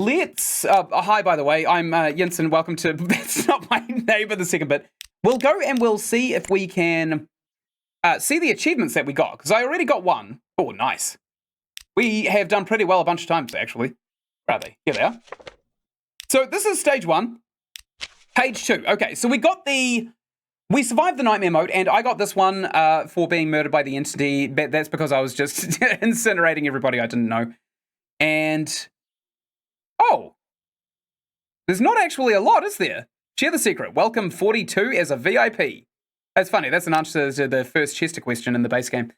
Let's, hi, by the way, I'm Ynsin. Welcome to, that's not my neighbor, the second bit. We'll go and we'll see if we can see the achievements that we got, because I already got one. Oh, nice. We have done pretty well a bunch of times, actually. Where are they? Here they are. So this is stage 1. Page 2. Okay, so we survived the nightmare mode, and I got this one for being murdered by the entity. That's because I was just incinerating everybody I didn't know. And, oh, there's not actually a lot, is there? Share the secret. Welcome 42 as a VIP. That's funny. That's an answer to the first Chester question in the base game.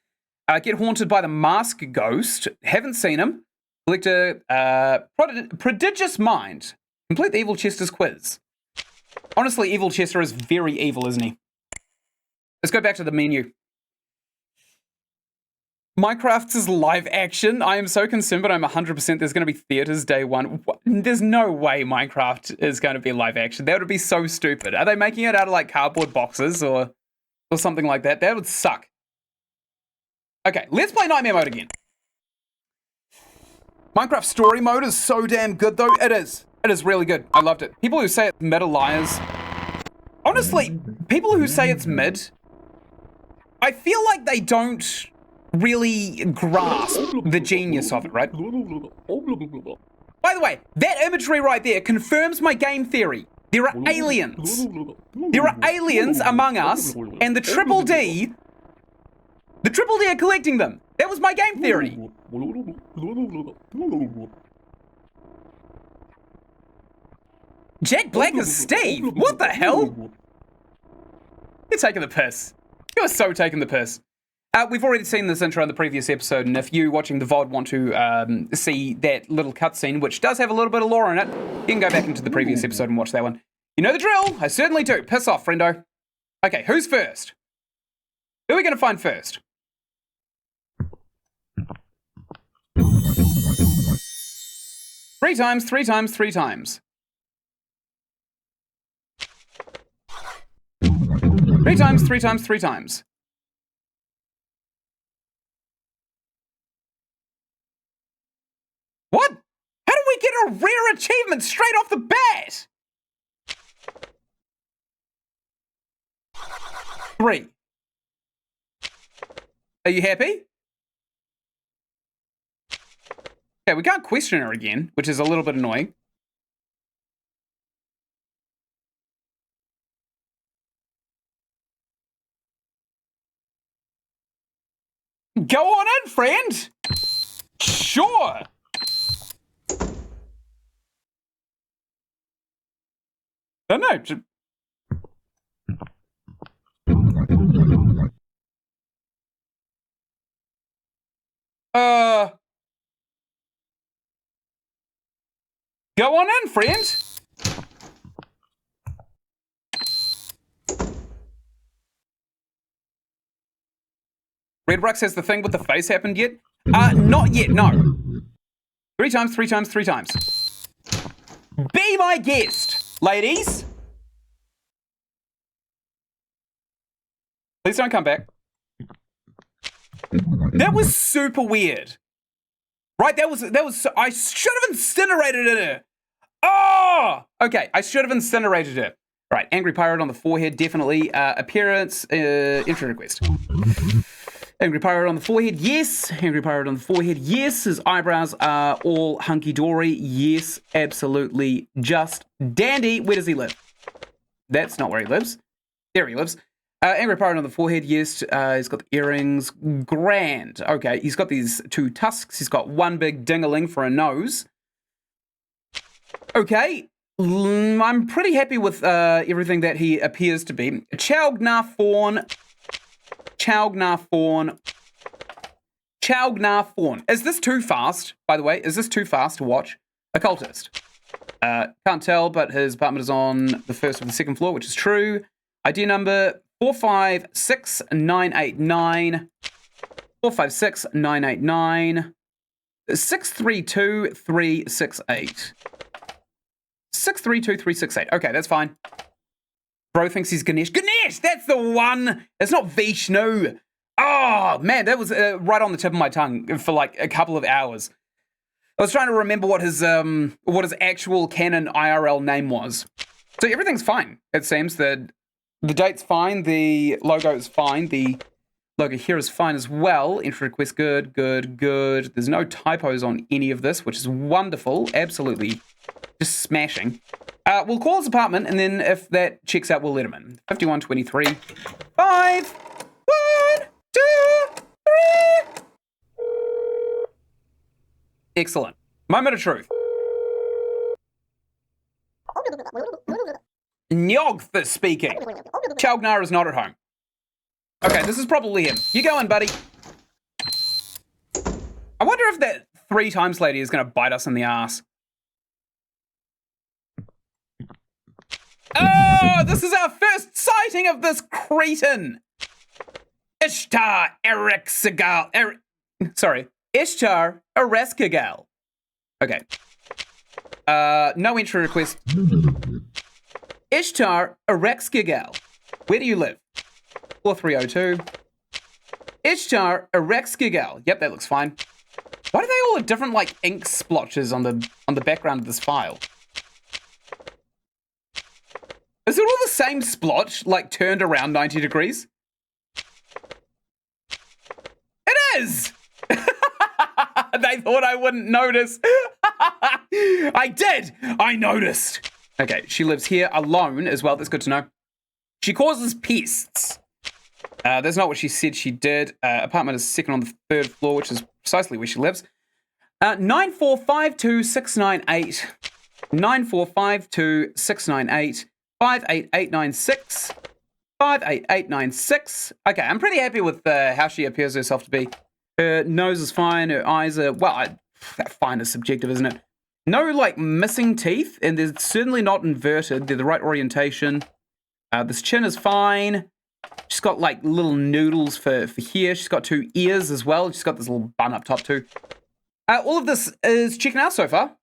Get haunted by the mask ghost. Haven't seen him. Collect a prodigious mind. Complete the evil Chester's quiz. Honestly, evil Chester is very evil, isn't he? Let's go back to the menu. Minecraft's live action. I am so concerned, but I'm 100% there's going to be theaters day one. There's no way Minecraft is going to be live action. That would be so stupid. Are they making it out of like cardboard boxes or something like that? That would suck. Okay, let's play Nightmare mode again. Minecraft story mode is so damn good though. It is. It is really good. I loved it. People who say it's mid are liars. Honestly, people who say it's mid, I feel like they don't really grasp the genius of it, right? By the way, that imagery right there confirms my game theory. There are aliens. There are aliens among us, and the Triple D are collecting them. That was my game theory. Jack Black is Steve? What the hell? You're taking the piss. You're so taking the piss. We've already seen this intro in the previous episode, and if you watching the VOD want to see that little cutscene, which does have a little bit of lore in it, you can go back into the previous episode and watch that one. You know the drill. I certainly do. Piss off, friendo. Okay, who's first? Who are we going to find first? Three times, 3 times, 3 times. 3 times, 3 times, 3 times. What? How do we get a rare achievement straight off the bat? 3. Are you happy? Okay, we can't question her again, which is a little bit annoying. Go on in, friend. Sure. I don't know. Go on in, friend. Redrux has the thing with the face happened yet? Not yet, no. 3 times, 3 times, 3 times. Be my guest, ladies. Please don't come back. That was super weird. Right, that was, I should have incinerated her. Oh! Okay, I should have incinerated her. Right, angry pirate on the forehead, definitely. Appearance, entry request. Angry pirate on the forehead, yes. Angry pirate on the forehead, yes. His eyebrows are all hunky-dory, yes. Absolutely just dandy. Where does he live? That's not where he lives. There he lives. Angry pirate on the forehead, yes. He's got the earrings. Grand. Okay, he's got these 2 tusks. He's got 1 big ding-a-ling for a nose. Okay, I'm pretty happy with everything that he appears to be. Chaugnar fawn. Chaugnar fawn. Chaugnar fawn. Is this too fast, by the way? Is this too fast to watch? Occultist. Can't tell, but his apartment is on the 1st or the 2nd floor, which is true. ID number 456989. 456989. 632368. 632368. Okay, that's fine. Bro thinks he's Ganesh. Ganesh! That's the one! It's not Vishnu. Oh, man, that was right on the tip of my tongue for like a couple of hours. I was trying to remember what his actual canon IRL name was. So everything's fine. It seems that the date's fine, the logo is fine, the logo here is fine as well. Entry request, good. There's no typos on any of this, which is wonderful. Absolutely just smashing. We'll call his apartment, and then if that checks out, we'll let him in. 5123. 5, 1, 2, 3. Excellent. Moment of truth. Nyogth speaking. Chalgnar is not at home. Okay, this is probably him. You go in, buddy. I wonder if that 3 times lady is going to bite us in the ass. Oh, this is our first sighting of this cretin. Ishtar Erexigal. Ishtar Ereskigal. Okay. No entry request. Ishtar Ereskigal. Where do you live? 4302. Ishtar Ereskigal. Yep, that looks fine. Why do they all have different like ink splotches on the background of this file? Is it all the same splotch, like turned around 90 degrees? It is! They thought I wouldn't notice. I did! I noticed. Okay, she lives here alone as well. That's good to know. She causes pests. That's not what she said she did. Apartment is second on the 3rd floor, which is precisely where she lives. 9452698. 9452698. 58896. 58896. Okay, I'm pretty happy with how she appears herself to be. Her nose is fine. Her eyes are, well, that fine is subjective, isn't it? No, like, missing teeth, and they're certainly not inverted. They're the right orientation. This chin is fine. She's got, like, little noodles for here. She's got 2 ears as well. She's got this little bun up top, too. All of this is checking out so far.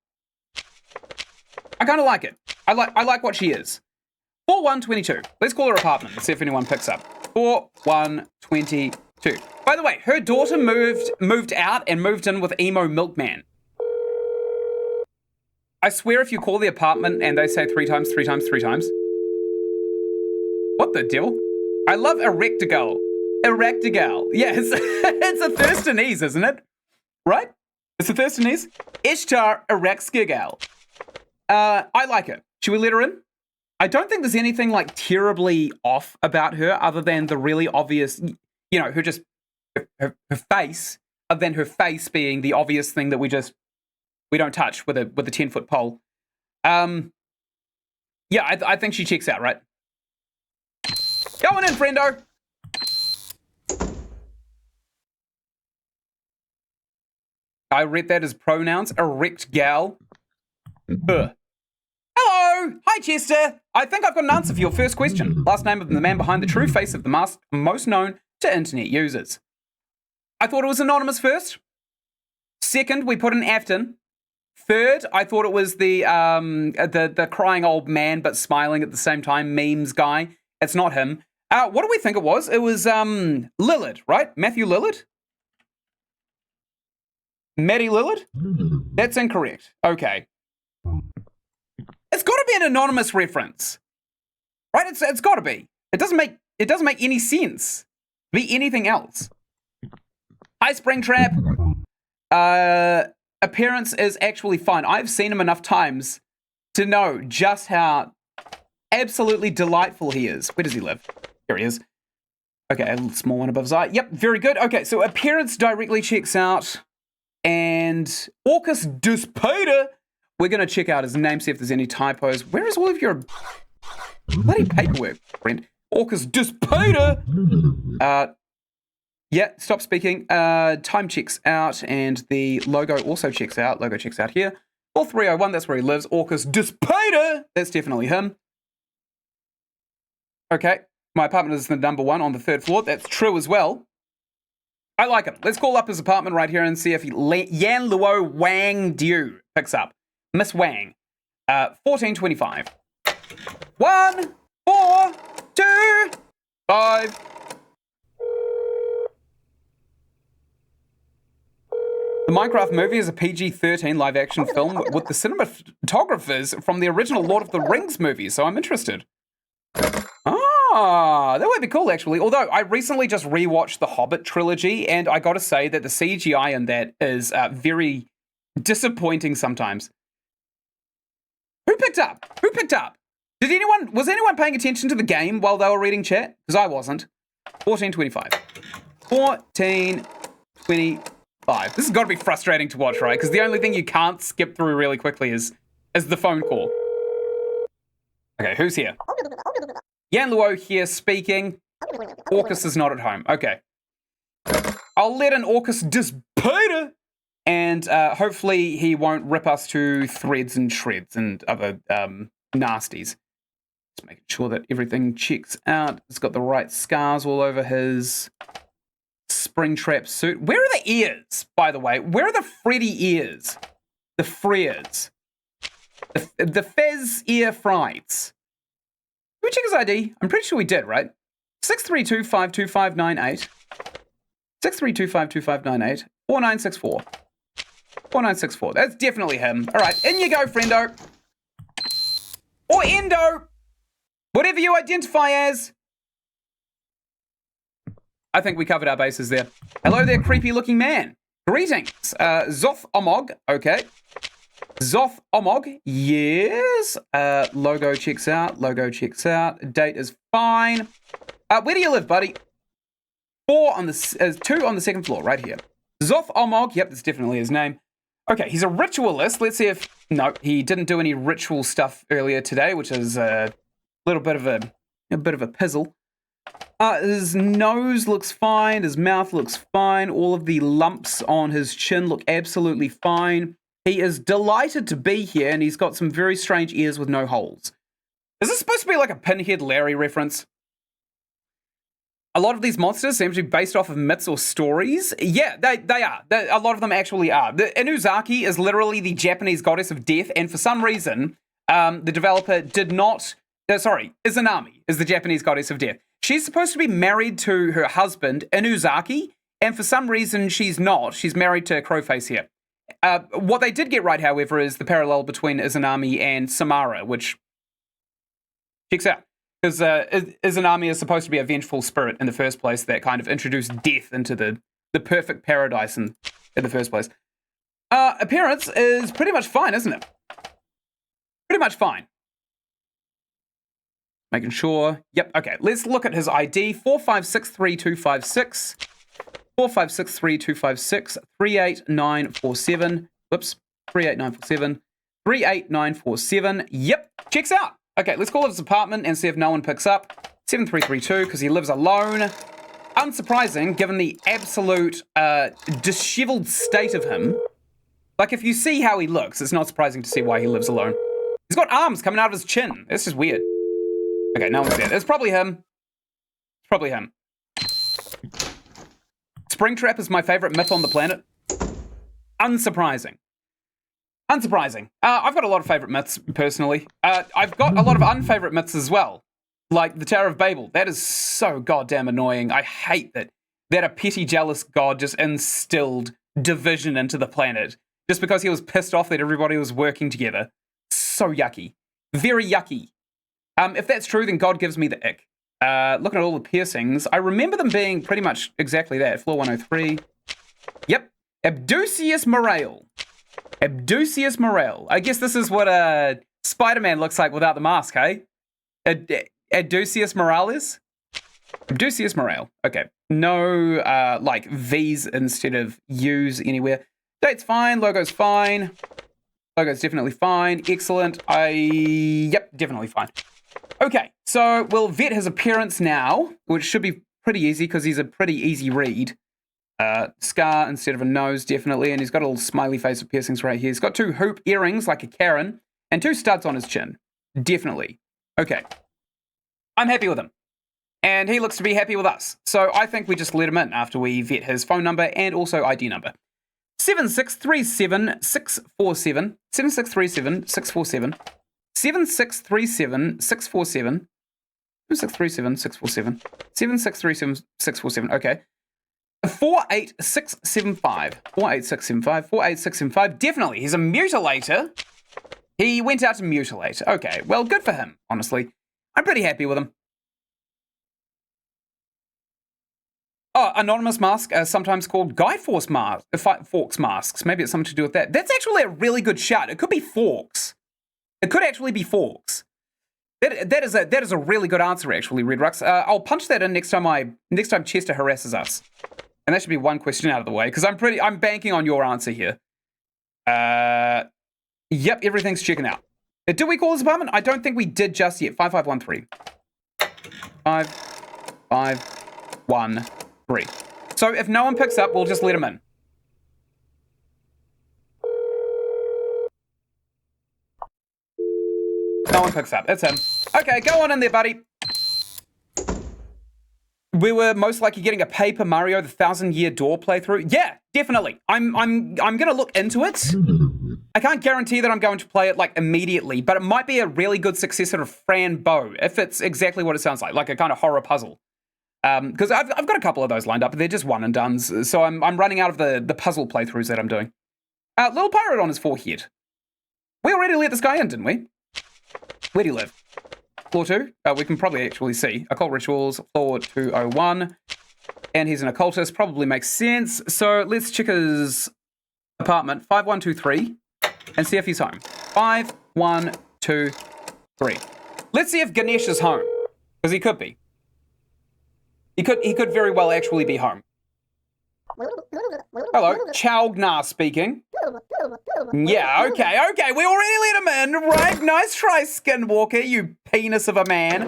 I kind of like it. I like what she is. 4122. Let's call her apartment and see if anyone picks up. 4122. By the way, her daughter moved out and moved in with Emo Milkman. I swear if you call the apartment and they say 3 times, 3 times, 3 times. What the devil? I love Erectigal. Erectigal. Yeah, it's a Thurstonese, isn't it? Right? It's a Thurstonese. Ishtar Erectigal. I like it. Should we let her in? I don't think there's anything like terribly off about her other than the really obvious, you know, her face, other than her face being the obvious thing that we don't touch with a 10-foot pole. Yeah, I think she checks out, right? Going in, friendo. I read that as pronouns. Erect gal. Hello! Hi, Chester! I think I've got an answer for your first question. Last name of the man behind the true face of the mask, most known to internet users. I thought it was anonymous first. Second, we put an Afton. Third, I thought it was the crying old man but smiling at the same time memes guy. It's not him. What do we think it was? It was Lillard, right? Matthew Lillard? Maddie Lillard? That's incorrect. Okay. It's got to be an anonymous reference, right? It's got to be. It doesn't make any sense. Be anything else. Hi, Springtrap. Appearance is actually fine. I've seen him enough times to know just how absolutely delightful he is. Where does he live? Here he is. Okay, a little small one above his eye. Yep, very good. Okay, so appearance directly checks out. And Orcus Duspeda. We're going to check out his name, see if there's any typos. Where is all of your bloody paperwork, friend? Orcus Duspeda. Yeah, stop speaking. Time checks out, and the logo also checks out. Logo checks out here. 4301, that's where he lives. Orcus Duspeda. That's definitely him. Okay, my apartment is the number 1 on the 3rd floor. That's true as well. I like it. Let's call up his apartment right here and see if Yan Luo Wang Diu picks up. Miss Wang. 1425. 1, 4, 2, 5. The Minecraft movie is a PG-13 live-action film with the cinematographers from the original Lord of the Rings movie, so I'm interested. Ah, that would be cool, actually. Although, I recently just rewatched the Hobbit trilogy, and I gotta say that the CGI in that is very disappointing sometimes. Who picked up? Who picked up? Was anyone paying attention to the game while they were reading chat? Because I wasn't. 1425. 1425. This has got to be frustrating to watch, right? Because the only thing you can't skip through really quickly is the phone call. Okay, who's here? Yan Luo here speaking. Orcus is not at home. Okay. I'll let an Orcus disappear, and hopefully he won't rip us to threads and shreds and other nasties. Just making sure that everything checks out. It's got the right scars all over his Springtrap suit. Where are the ears, by the way? Where are the Freddy ears? The Frears. The Fez ear frights. Did we check his ID? I'm pretty sure we did, right? 632-52598. 632-52598. 4964. 4964. That's definitely him. All right, in you go, friendo. Or Endo. Whatever you identify as. I think we covered our bases there. Hello there, creepy looking man. Greetings. Zoth Omog. Okay. Zoth Omog. Yes. Logo checks out. Logo checks out. Date is fine. Where do you live, buddy? 2 on the second floor, right here. Zoth Omog. Yep, that's definitely his name. Okay, he's a ritualist. Let's see if... No, he didn't do any ritual stuff earlier today, which is a little bit of a pizzle. His nose looks fine. His mouth looks fine. All of the lumps on his chin look absolutely fine. He is delighted to be here, and he's got some very strange ears with no holes. Is this supposed to be like a Pinhead Larry reference? A lot of these monsters seem to be based off of myths or stories. Yeah, they are. A lot of them actually are. The Inuzaki is literally the Japanese goddess of death, and for some reason, the developer did not... Izanami is the Japanese goddess of death. She's supposed to be married to her husband, Inuzaki, and for some reason she's not. She's married to Crowface here. What they did get right, however, is the parallel between Izanami and Samara, which checks out. Because Izanami is supposed to be a vengeful spirit in the first place that kind of introduced death into the perfect paradise in the first place. Appearance is pretty much fine, isn't it? Pretty much fine. Making sure. Yep, okay. Let's look at his ID. 4563256. 4563256. 38947. Whoops. 38947. 38947. Yep, checks out. Okay, let's call his apartment and see if no one picks up. 7332, because he lives alone. Unsurprising, given the absolute disheveled state of him. Like, if you see how he looks, it's not surprising to see why he lives alone. He's got arms coming out of his chin. That's just weird. Okay, no one's there. It's probably him. It's probably him. Springtrap is my favorite myth on the planet. Unsurprising. Unsurprising. I've got a lot of favorite myths, personally. I've got a lot of unfavorite myths as well. Like the Tower of Babel. That is so goddamn annoying. I hate that a petty, jealous god just instilled division into the planet just because he was pissed off that everybody was working together. So yucky. Very yucky. If that's true, then God gives me the ick. Looking at all the piercings, I remember them being pretty much exactly that. Floor 103. Yep. Abducius Morale. Abducius Morale. I guess this is what Spider-Man looks like without the mask, hey? Abducius Morales? Abducius Morale. Okay. No, like, V's instead of U's anywhere. Date's fine. Logo's fine. Logo's definitely fine. Excellent. Yep, definitely fine. Okay, so we'll vet his appearance now, which should be pretty easy because he's a pretty easy read. Scar instead of a nose, definitely, and he's got a little smiley face with piercings right here. He's got 2 hoop earrings like a Karen, and 2 studs on his chin. Definitely. Okay. I'm happy with him. And he looks to be happy with us. So I think we just let him in after we vet his phone number and also ID number. 7637-647. 7637-647. 7637-647. 7637-647. 7637-647. Okay. 48675. 48675. 48675. Definitely. He's a mutilator. He went out to mutilate. Okay. Well, good for him, honestly. I'm pretty happy with him. Oh, anonymous mask, sometimes called Guy Fawkes masks. Maybe it's something to do with that. That's actually a really good shout. It could be Fawkes. It could actually be Fawkes. That is a really good answer, actually, Red Rux. I'll punch that in next time Chester harasses us, and that should be one question out of the way because I'm banking on your answer here. Yep, everything's checking out. Did we call this apartment? I don't think we did just yet. 5513. 5513. So if no one picks up, we'll just let him in. No one picks up. It's him. Okay, go on in there, buddy. We were most likely getting a Paper Mario: The 1,000-Year Door playthrough. Yeah, definitely. I'm gonna look into it. I can't guarantee that I'm going to play it like immediately, but it might be a really good successor to Fran Bow if it's exactly what it sounds like a kind of horror puzzle. Because I've got a couple of those lined up, but they're just one and dones. So I'm running out of the puzzle playthroughs that I'm doing. Little pirate on his forehead. We already let this guy in, didn't we? Where do you live? Floor 2? We can probably actually see. Occult Rituals, floor 201. And he's an occultist. Probably makes sense. So let's check his apartment. 5123. And see if he's home. 5123. Let's see if Ganesh is home. Because he could be. He could very well actually be home. Hello, Chowgna speaking. Yeah, okay, we already let him in, right? Nice try, Skinwalker, you penis of a man.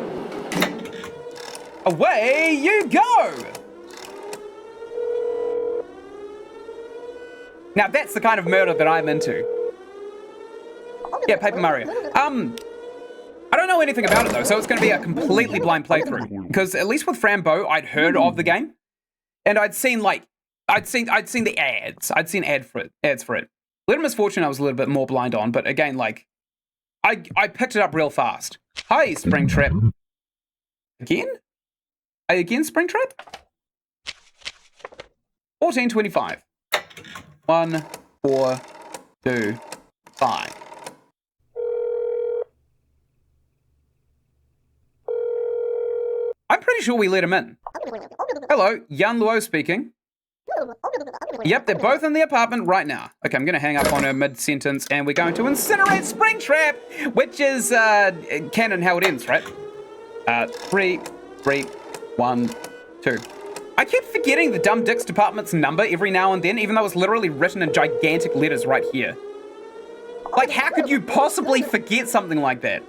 Away you go! Now that's the kind of murder that I'm into. Yeah, Paper Mario. I don't know anything about it though, so it's going to be a completely blind playthrough. Because at least with Fran Bow, I'd heard of the game, and I'd seen the ads. I'd seen ads for it. Little Misfortune, I was a little bit more blind on, but again, like, I picked it up real fast. Hi, Springtrap. Again? Again, Springtrap? 1425. 1, 4, 2, 5. I'm pretty sure we let him in. Hello, Yan Luo speaking. Yep, they're both in the apartment right now. Okay, I'm going to hang up on her mid-sentence, and we're going to incinerate Springtrap, which is canon how it ends, right? 3, 1, 2. I keep forgetting the Dumb Dicks department's number every now and then, even though it's literally written in gigantic letters right here. Like, how could you possibly forget something like that?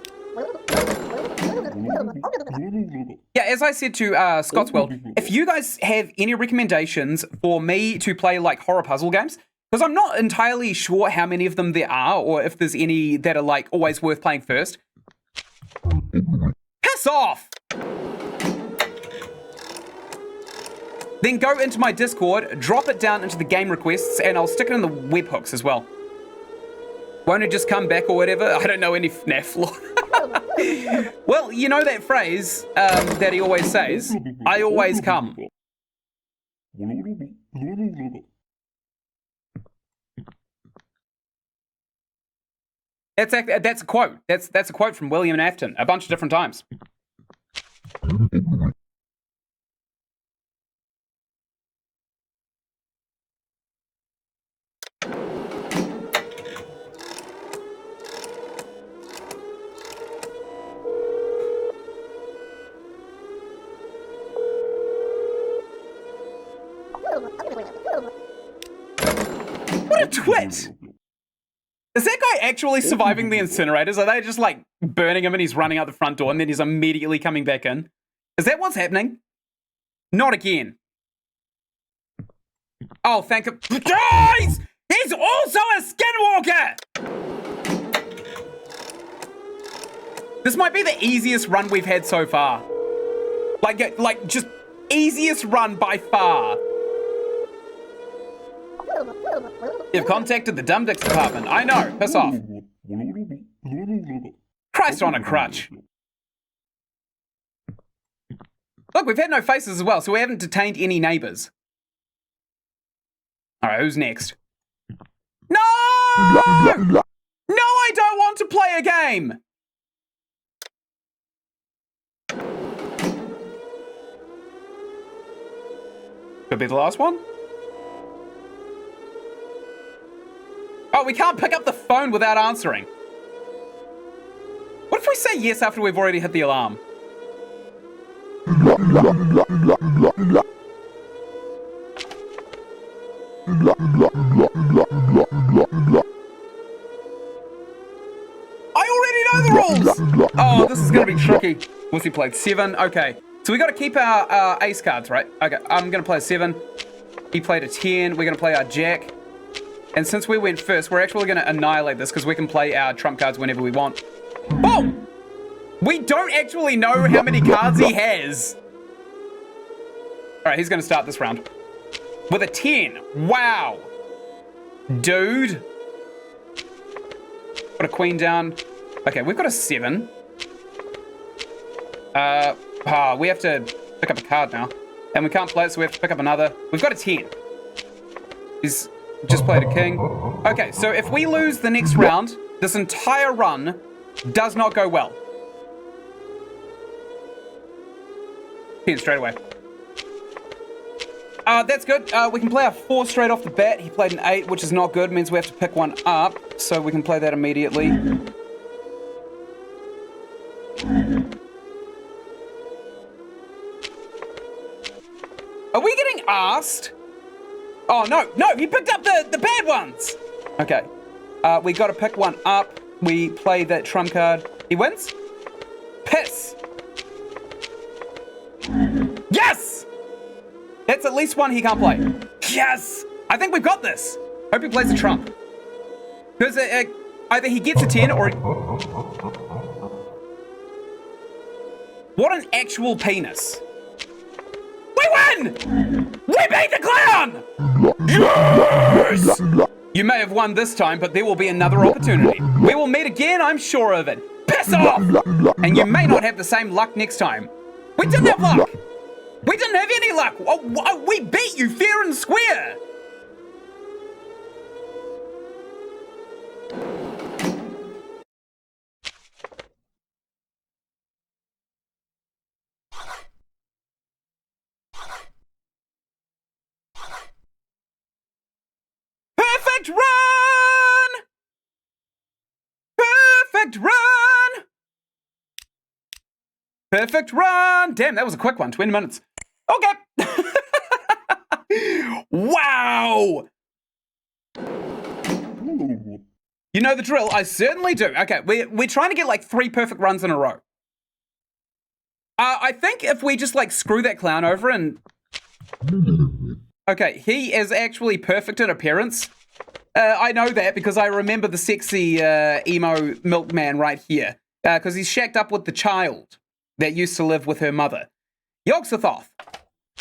Yeah, as I said to Scotswell, if you guys have any recommendations for me to play like horror puzzle games, because I'm not entirely sure how many of them there are, or if there's any that are like always worth playing first. Piss off! Then go into my Discord, drop it down into the game requests, and I'll stick it in the webhooks as well. Won't it just come back or whatever? I don't know any FNAF lore. Well, you know that phrase that he always says, I always come. That's a quote. That's a quote from William Afton a bunch of different times. What a twit! Is that guy actually surviving the incinerators? Are they just like burning him and he's running out the front door and then he's immediately coming back in? Is that what's happening? Not again. Oh, thank you. Guys! He's also a skinwalker! This might be the easiest run we've had so far. Like just easiest run by far. You've contacted the Dumb Dicks department. I know. Piss off. Christ on a crutch. Look, we've had no faces as well, so we haven't detained any neighbours. All right, who's next? No! No, I don't want to play a game! Could be the last one. Oh, we can't pick up the phone without answering. What if we say yes after we've already hit the alarm? I already know the rules! Oh, this is going to be tricky. What's he played? 7? Okay. So we got to keep our ace cards, right? Okay, I'm going to play a 7. He played a 10. We're going to play our jack. And since we went first, we're actually going to annihilate this because we can play our trump cards whenever we want. Boom! We don't actually know how many cards he has. All right, he's going to start this round with a 10. Wow. Dude. Put a queen down. Okay, we've got a 7. We have to pick up a card now. And we can't play it, so we have to pick up another. We've got a 10. He's just played a king. Okay, so if we lose the next round, this entire run does not go well. 10 straight away. That's good. We can play our 4 straight off the bat. He played an 8, which is not good. Means we have to pick one up. So we can play that immediately. Are we getting asked? Oh, no, he picked up the bad ones. Okay. We got to pick one up. We play that trump card. He wins? Piss. Yes! That's at least one he can't play. Yes! I think we've got this. Hope he plays the trump. Because either he gets a 10 or... What an actual penis. We win! We beat the clown! Yes! You may have won this time, but there will be another opportunity. We will meet again, I'm sure of it. Piss off! And you may not have the same luck next time. We didn't have luck! We didn't have any luck! Oh, we beat you fair and square! Perfect run! Perfect run! Perfect run! Damn, that was a quick one. 20 minutes. Okay. Wow! You know the drill. I certainly do. Okay, we're trying to get like 3 perfect runs in a row. I think if we just like screw that clown over and... Okay, he is actually perfect in appearance. I know that because I remember the sexy emo milkman right here. Because he's shacked up with the child that used to live with her mother. Yog-Sothoth.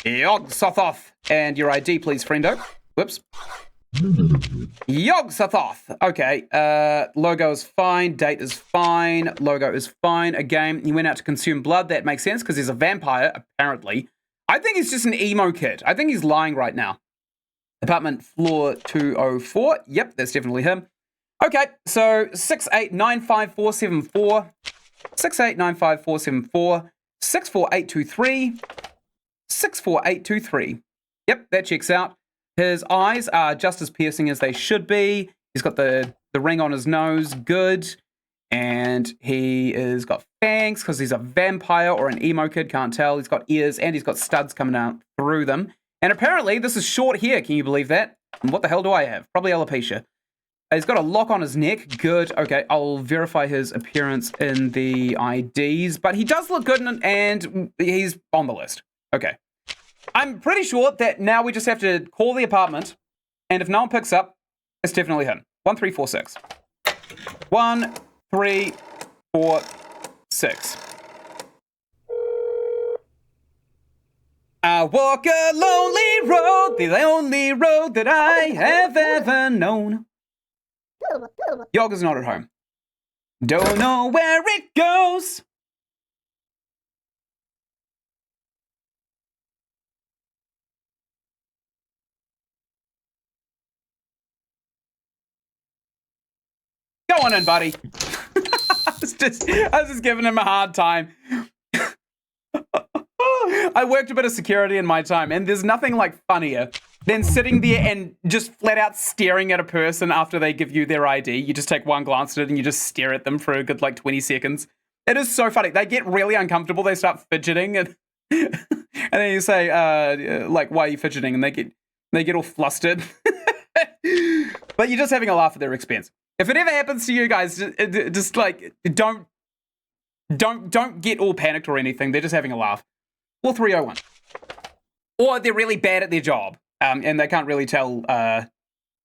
Yog-Sothoth. And your ID, please, friendo. Whoops. Yog-Sothoth. Okay, logo is fine. Date is fine. Logo is fine. Again, he went out to consume blood. That makes sense because he's a vampire, apparently. I think he's just an emo kid. I think he's lying right now. Apartment floor 204. Yep, that's definitely him. Okay, so 6895474. 6895474. 64823. 64823. Yep, that checks out. His eyes are just as piercing as they should be. He's got the ring on his nose. Good. And he has got fangs because he's a vampire or an emo kid. Can't tell. He's got ears and he's got studs coming out through them. And apparently this is short hair. Can you believe that? And what the hell do I have? Probably alopecia. He's got a lock on his neck. Good. Okay, I'll verify his appearance in the IDs. But he does look good and he's on the list. Okay. I'm pretty sure that now we just have to call the apartment, and if no one picks up, it's definitely him. 1346. 1346. I walk a lonely road, the only road that I have ever known. Yog is not at home. Don't know where it goes. Go on in, buddy. I was just giving him a hard time. I worked a bit of security in my time, and there's nothing like funnier than sitting there and just flat out staring at a person after they give you their ID. You just take one glance at it and you just stare at them for a good 20 seconds. It is so funny. They get really uncomfortable. They start fidgeting, and and then you say, why are you fidgeting? And they get all flustered. But you're just having a laugh at their expense. If it ever happens to you guys, just don't get all panicked or anything. They're just having a laugh. Or 301. Or they're really bad at their job, and they can't really tell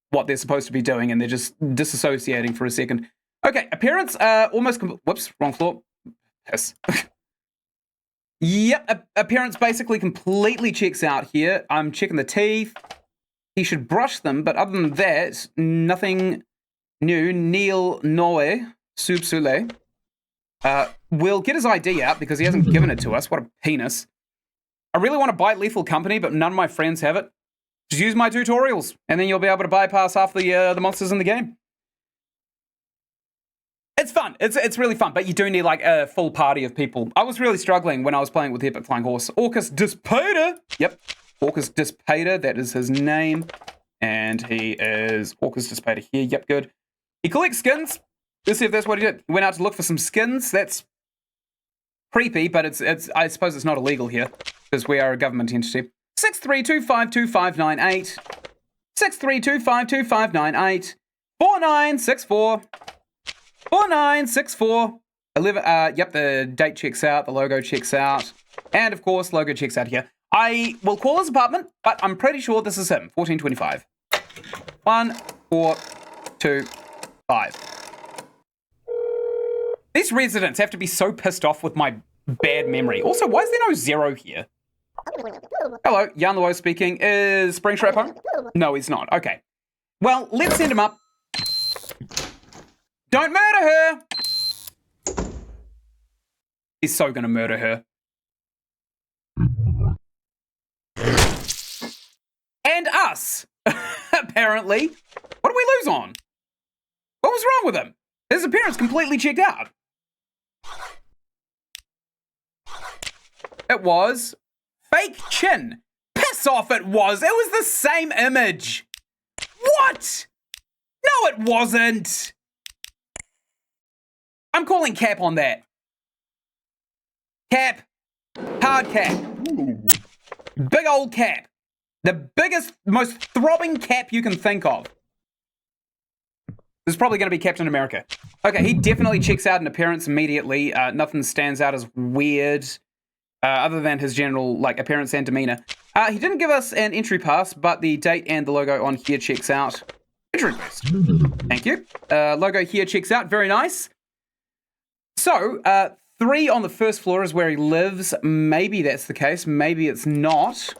what they're supposed to be doing, and they're just disassociating for a second. Okay, appearance, almost... Whoops, wrong floor. Yes. Yep, appearance basically completely checks out here. I'm checking the teeth. He should brush them, but other than that, nothing new. Neil Noe, Sub Sule. We'll get his ID out because he hasn't given it to us. What a penis. I really want to buy Lethal Company, but none of my friends have it. Just use my tutorials, and then you'll be able to bypass half the monsters in the game. It's fun. It's really fun, but you do need a full party of people. I was really struggling when I was playing with the Epic Flying Horse. Orcus Dispater. Yep, Orcus Dispater. That is his name, and he is Orcus Dispater here. Yep, good. He collects skins. Let's see if that's what he did. He went out to look for some skins. That's creepy, but it's. I suppose it's not illegal here because we are a government entity. 63252598. 63252598. 4964. 4964. 11. Yep, the date checks out. The logo checks out. And of course, logo checks out here. I will call his apartment, but I'm pretty sure this is him. 1425. 1, 4, 2, 5. These residents have to be so pissed off with my bad memory. Also, why is there no 0 here? Hello, Jan Lowe speaking. Is Springtrap home? No, he's not. Okay. Well, let's send him up. Don't murder her! He's so gonna murder her. And us! Apparently. What did we lose on? What was wrong with him? His appearance completely checked out. It was fake chin. Piss off it was! It was the same image! What? No, it wasn't! I'm calling cap on that. Cap. Hard cap. Big old cap. The biggest, most throbbing cap you can think of. This is probably going to be Captain America. Okay, he definitely checks out in appearance immediately. Nothing stands out as weird, other than his general appearance and demeanor. He didn't give us an entry pass, but the date and the logo on here checks out. Entry request. Thank you. Logo here checks out. Very nice. So, 3 on the first floor is where he lives. Maybe that's the case. Maybe it's not.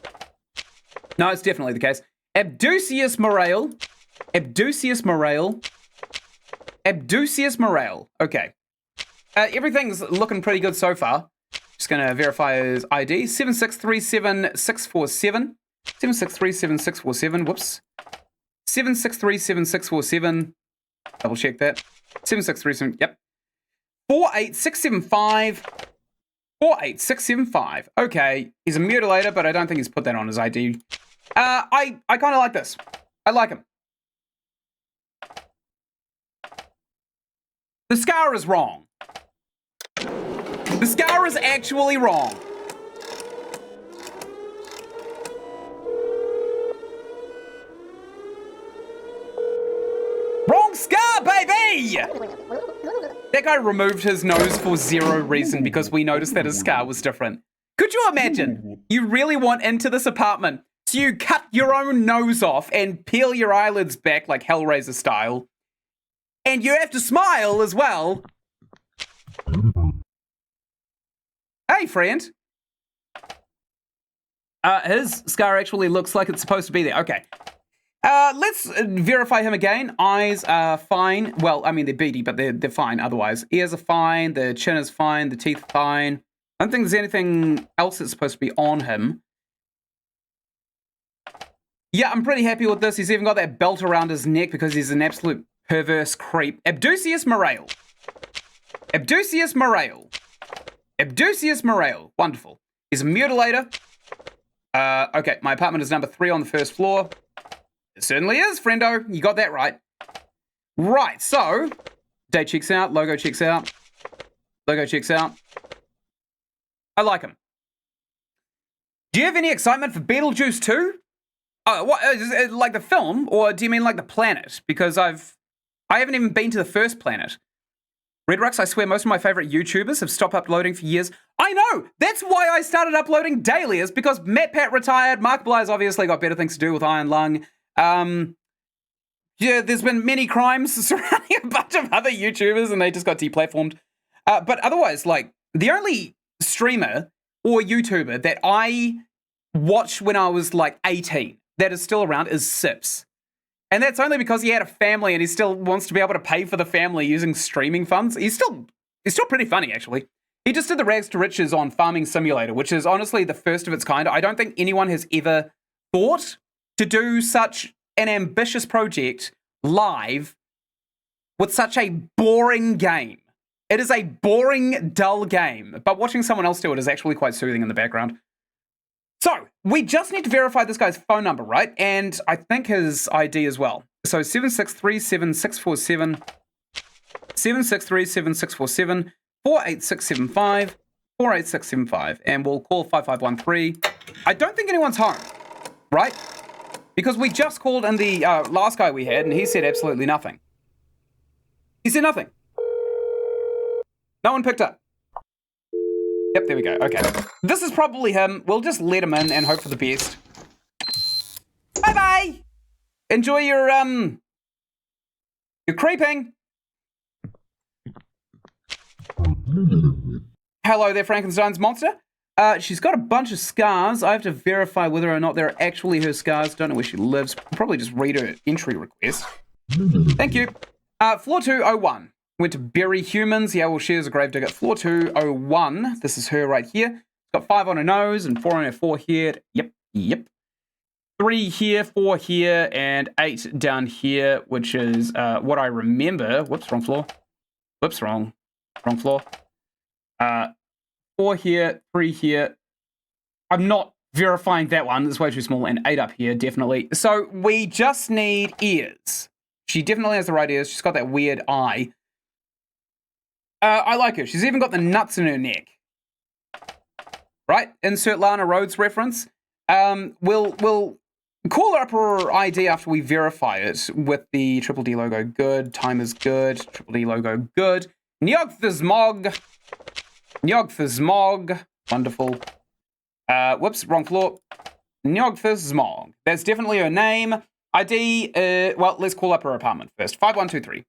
No, it's definitely the case. Abducius Morale. Abducius Morale. Abducius Morale. Okay. Everything's looking pretty good so far. Just going to verify his ID. 7637647. 7637647. Whoops. 7637647. Double check that. 7637. Yep. 48675. 48675. Okay, he's a mutilator, but I don't think he's put that on his ID. I kind of like this. I like him. The scar is wrong. The scar is actually wrong. Wrong scar, baby! That guy removed his nose for 0 reason because we noticed that his scar was different. Could you imagine? You really want into this apartment, so you cut your own nose off and peel your eyelids back like Hellraiser style. And you have to smile as well. Hey, friend. His scar actually looks like it's supposed to be there. Okay. Let's verify him again. Eyes are fine. Well, I mean, they're beady, but they're fine otherwise. Ears are fine. The chin is fine. The teeth are fine. I don't think there's anything else that's supposed to be on him. Yeah, I'm pretty happy with this. He's even got that belt around his neck because he's an absolute perverse creep. Abducius Morale. Abducius Morale. Abducius Morale. Wonderful. He's a mutilator. Okay, my apartment is number 3 on the first floor. It certainly is, friendo. You got that right. Right, so, date checks out, logo checks out, logo checks out. I like him. Do you have any excitement for Beetlejuice 2? What, is it like the film, or do you mean like the planet? Because I haven't even been to the first planet. Redrux, I swear most of my favorite YouTubers have stopped uploading for years. I know! That's why I started uploading daily, is because MatPat retired, Markiplier's obviously got better things to do with Iron Lung. Yeah, there's been many crimes surrounding a bunch of other YouTubers and they just got deplatformed. But otherwise, like, the only streamer or YouTuber that I watched when I was like 18 that is still around is Sips. And that's only because he had a family and he still wants to be able to pay for the family using streaming funds. He's still pretty funny, actually. He just did the Rags to Riches on Farming Simulator, which is honestly the first of its kind. I don't think anyone has ever thought to do such an ambitious project live with such a boring game. It is a boring, dull game, but watching someone else do it is actually quite soothing in the background. So, we just need to verify this guy's phone number, right? And I think his ID as well. So 7637647, 7637647, 48675, 48675, and we'll call 5513. I don't think anyone's home, right? Because we just called in the last guy we had, and he said absolutely nothing. He said nothing. No one picked up. Yep, there we go. Okay. This is probably him. We'll just let him in and hope for the best. Bye-bye! Enjoy your creeping. Hello there, Frankenstein's monster. She's got a bunch of scars. I have to verify whether or not they're actually her scars. Don't know where she lives. Probably just read her entry request. Thank you. Floor 201. Went to bury humans. Yeah, well, she is a gravedigger. Floor 201. This is her right here. Got 5 on her nose and 4 on her forehead. Yep. 3 here, 4 here, and 8 down here, which is what I remember. Whoops, wrong floor. Whoops, wrong floor. 4 here, 3 here. I'm not verifying that one. It's way too small. And 8 up here, definitely. So we just need ears. She definitely has the right ears. She's got that weird eye. I like her. She's even got the nuts in her neck. Right? Insert Lana Rhodes reference. We'll call up her ID after we verify it with the Triple D logo good. Time is good. Triple D logo good. Nyogthasmog. Wonderful. Whoops, wrong floor. Nyogthasmog. That's definitely her name. ID, well, let's call up her apartment first. 5123.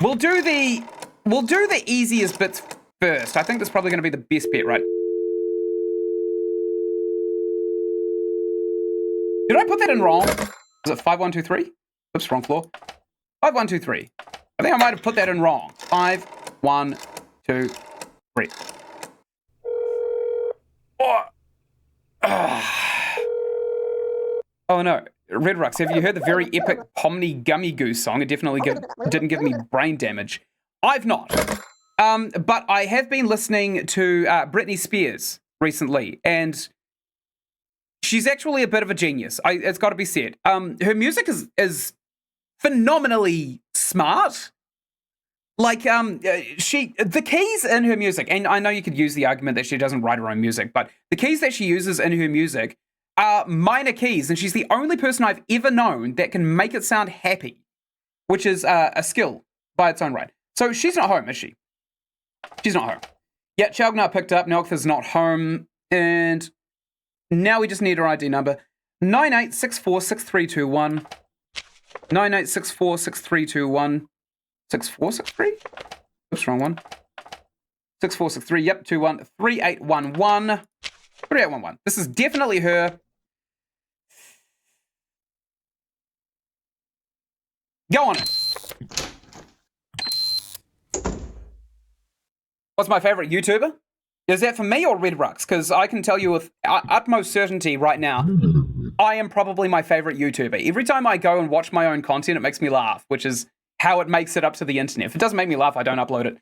We'll do the easiest bits first. I think that's probably going to be the best bet, right? Did I put that in wrong? Is it 5123? Oops, wrong floor. 5123. I think I might have put that in wrong. 5, 1, 2, 3. Oh no. Redrux, have you heard the very epic Pomni Gummy Goose song? It definitely didn't give me brain damage. I've not. But I have been listening to Britney Spears recently, and she's actually a bit of a genius. It's got to be said. Her music is phenomenally smart. Like, the keys in her music, and I know you could use the argument that she doesn't write her own music, but the keys that she uses in her music are minor keys, and she's the only person I've ever known that can make it sound happy, which is a skill by its own right. So she's not home, is she? She's not home. Yeah, Chalgnar picked up. Nelktha's not home. And now we just need her ID number. 98646321. 98646321. 6463? Oops, wrong one. 6463, yep, 21. 3811. 3811. This is definitely her. Go on it. What's my favorite YouTuber? Is that for me or Redrux? Because I can tell you with utmost certainty right now, I am probably my favorite YouTuber. Every time I go and watch my own content, it makes me laugh, which is how it makes it up to the internet. If it doesn't make me laugh, I don't upload it.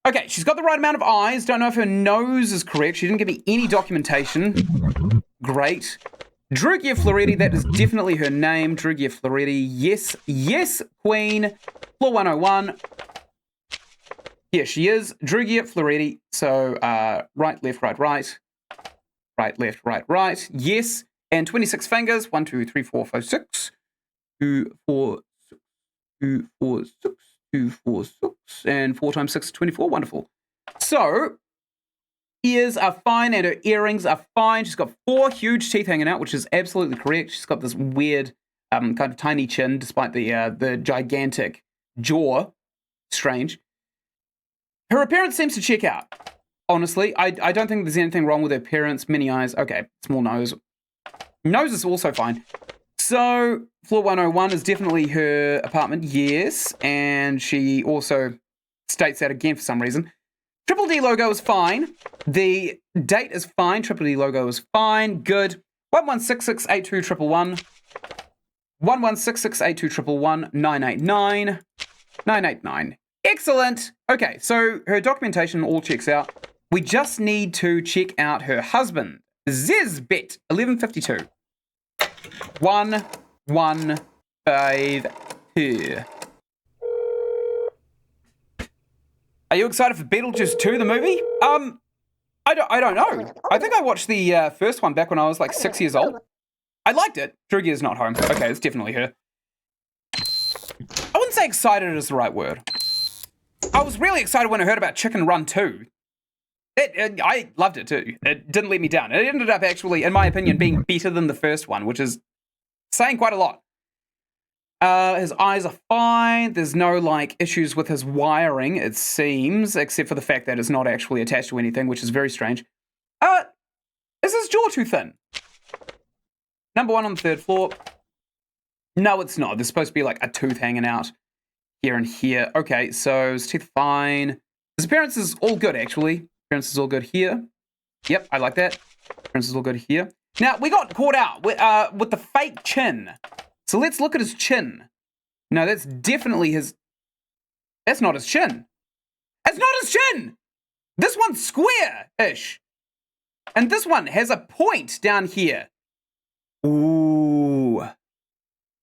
Okay, she's got the right amount of eyes. Don't know if her nose is correct. She didn't give me any documentation. Great. Drugia Floretti, that is definitely her name. Drugia Floretti, yes, yes, queen. Floor 101. Here she is, Drugia Floretti. So, right, left, right, right. Right, left, right, right. Yes, and 26 fingers. 1, 2, 3, 4, 5, 6. 2, 4, 6. 2, 4, 6. 2, 4, 6. And 4 times 6 is 24. Wonderful. So, ears are fine and her earrings are fine. She's got 4 huge teeth hanging out, which is absolutely correct. She's got this weird kind of tiny chin, despite the gigantic jaw. Strange. Her appearance seems to check out. Honestly, I don't think there's anything wrong with her appearance. Mini eyes, okay. Small nose. Nose is also fine. So, floor 101 is definitely her apartment, yes. And she also states that again for some reason. Triple D logo is fine. The date is fine. Triple D logo is fine. Good. 11668211. 11668211. 989. 989. Excellent. Okay, so her documentation all checks out. We just need to check out her husband. Zizbet, 1152. 1152. Are you excited for Beetlejuice 2, the movie? I don't know. I think I watched the first one back when I was like 6 years old. I liked it. Drugia's not home. Okay, it's definitely her. I wouldn't say excited is the right word. I was really excited when I heard about Chicken Run 2. I loved it too. It didn't let me down. It ended up actually, in my opinion, being better than the first one, which is saying quite a lot. His eyes are fine. There's no, like, issues with his wiring, it seems, except for the fact that it's not actually attached to anything, which is very strange. Is his jaw too thin? Number 1 on the 3rd floor. No, it's not. There's supposed to be, like, a tooth hanging out here and here. Okay, so his teeth fine. His appearance is all good, actually. Appearance is all good here. Yep, I like that. Appearance is all good here. Now, we got caught out with the fake chin. So let's look at his chin. No, that's definitely his... That's not his chin. That's not his chin! This one's square-ish. And this one has a point down here. Ooh.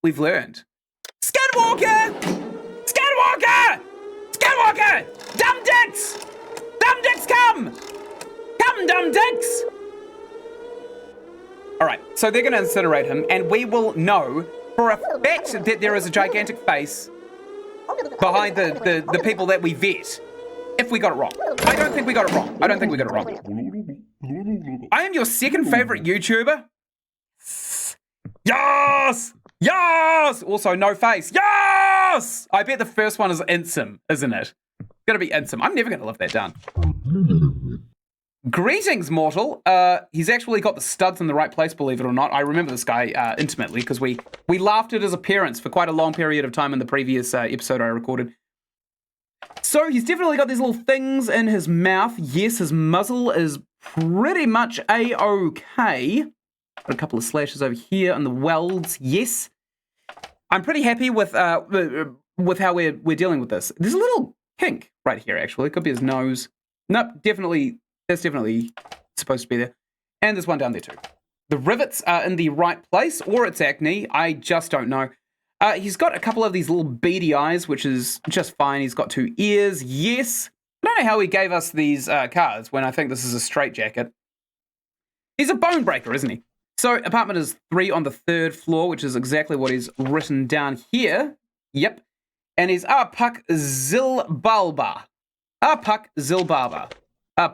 We've learned. Skinwalker! Skinwalker! Skinwalker! Dumb dicks! Dumb dicks, come! Come, dumb dicks! Alright, so they're going to incinerate him, and we will know for a fact that there is a gigantic face behind the people that we vet, if we got it wrong. I don't think we got it wrong. I don't think we got it wrong. I am your second favorite YouTuber. Yes! Yes! Also, no face. Yes! I bet the first one is Ynsin, isn't it? It's gonna be Ynsin. I'm never gonna live that down. Greetings, mortal. He's actually got the studs in the right place, believe it or not. I remember this guy intimately because we laughed at his appearance for quite a long period of time in the previous episode I recorded. So he's definitely got these little things in his mouth. Yes, his muzzle is pretty much A-okay. Got a couple of slashes over here on the welds. Yes. I'm pretty happy with how we're dealing with this. There's a little kink right here, actually. It could be his nose. Nope, definitely... That's definitely supposed to be there. And there's one down there too. The rivets are in the right place, or it's acne. I just don't know. He's got a couple of these little beady eyes, which is just fine. He's got 2 ears. Yes. I don't know how he gave us these cards when I think this is a straitjacket. He's a bone breaker, isn't he? So apartment is 3 on the 3rd floor, which is exactly what he's written down here. Yep. And he's Puck Zilbalba. Puck Zilbarba.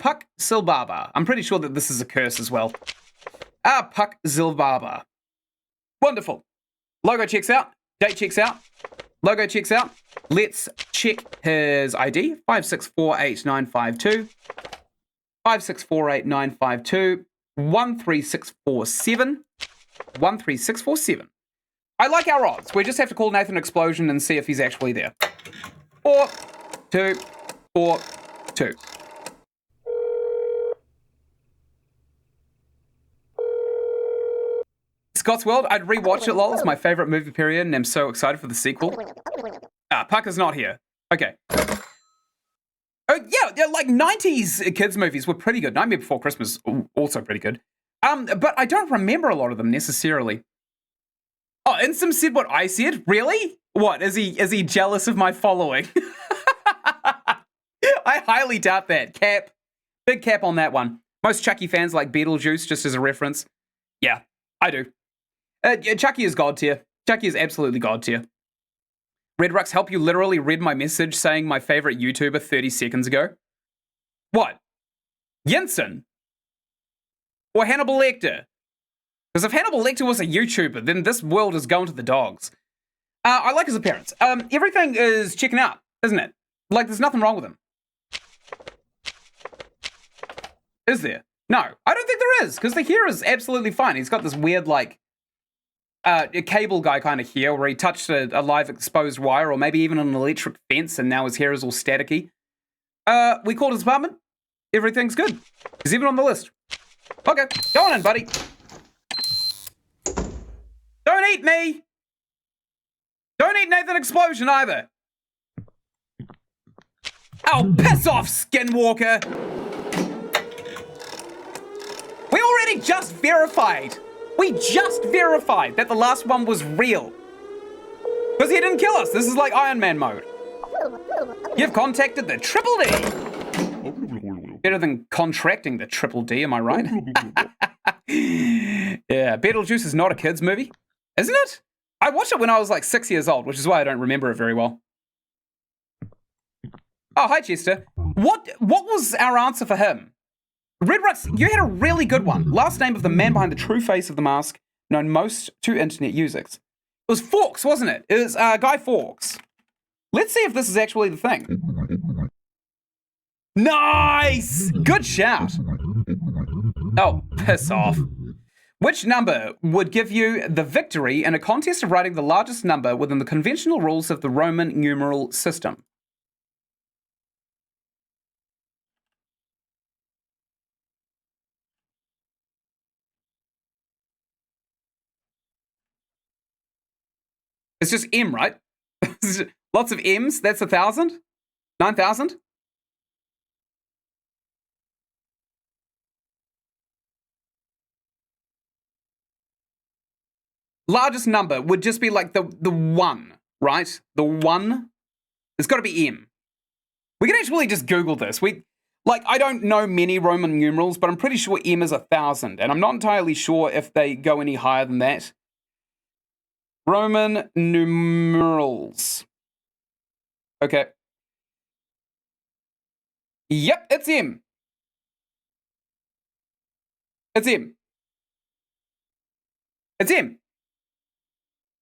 Puck Silbarba. I'm pretty sure that this is a curse as well. Puck Zilbarba. Wonderful. Logo checks out. Date checks out. Logo checks out. Let's check his ID. 5648952. 5648952. 13647. 13647. I like our odds. We just have to call Nathan Explosion and see if he's actually there. 4, 2, 4, 2. Scott's World, I'd rewatch it, lol. It's my favorite movie period, and I'm so excited for the sequel. Pucker's not here. Okay. Oh, yeah, like 90s kids movies were pretty good. Nightmare Before Christmas, also pretty good. But I don't remember a lot of them necessarily. Oh, Ynsin said what I said? Really? What, is he jealous of my following? I highly doubt that. Cap. Big cap on that one. Most Chucky fans like Beetlejuice, just as a reference. Yeah, I do. Chucky is god tier. Chucky is absolutely god tier. Redrux, help you literally read my message saying my favorite YouTuber 30 seconds ago. What? Ynsin? Or Hannibal Lecter? Because if Hannibal Lecter was a YouTuber, then this world is going to the dogs. I like his appearance. Everything is checking out, isn't it? Like, there's nothing wrong with him. Is there? No, I don't think there is, because the hair is absolutely fine. He's got this weird, like, a cable guy kind of hair where he touched a live exposed wire or maybe even an electric fence and now his hair is all staticky. We called his apartment. Everything's good. He's even on the list. Okay, go on in, buddy. Don't eat me! Don't eat Nathan Explosion either! Oh, piss off, Skinwalker! We already just verified! We just verified that the last one was real. Because he didn't kill us. This is like Iron Man mode. You've contacted the Triple D. Better than contracting the Triple D, am I right? Yeah, Beetlejuice is not a kid's movie, isn't it? I watched it when I was like 6 years old, which is why I don't remember it very well. Oh, hi, Chester. What was our answer for him? Redrux, you had a really good one. Last name of the man behind the true face of the mask, known most to internet users. It was Fawkes, wasn't it? It was Guy Fawkes. Let's see if this is actually the thing. Nice! Good shout. Oh, piss off. Which number would give you the victory in a contest of writing the largest number within the conventional rules of the Roman numeral system? It's just M, right? Lots of M's. That's 1,000? 9,000? Largest number would just be like the 1, right? The 1. It's got to be M. We can actually just Google this. I don't know many Roman numerals, but I'm pretty sure M is 1,000. And I'm not entirely sure if they go any higher than that. Roman numerals. Okay. Yep, it's M. It's M. It's M.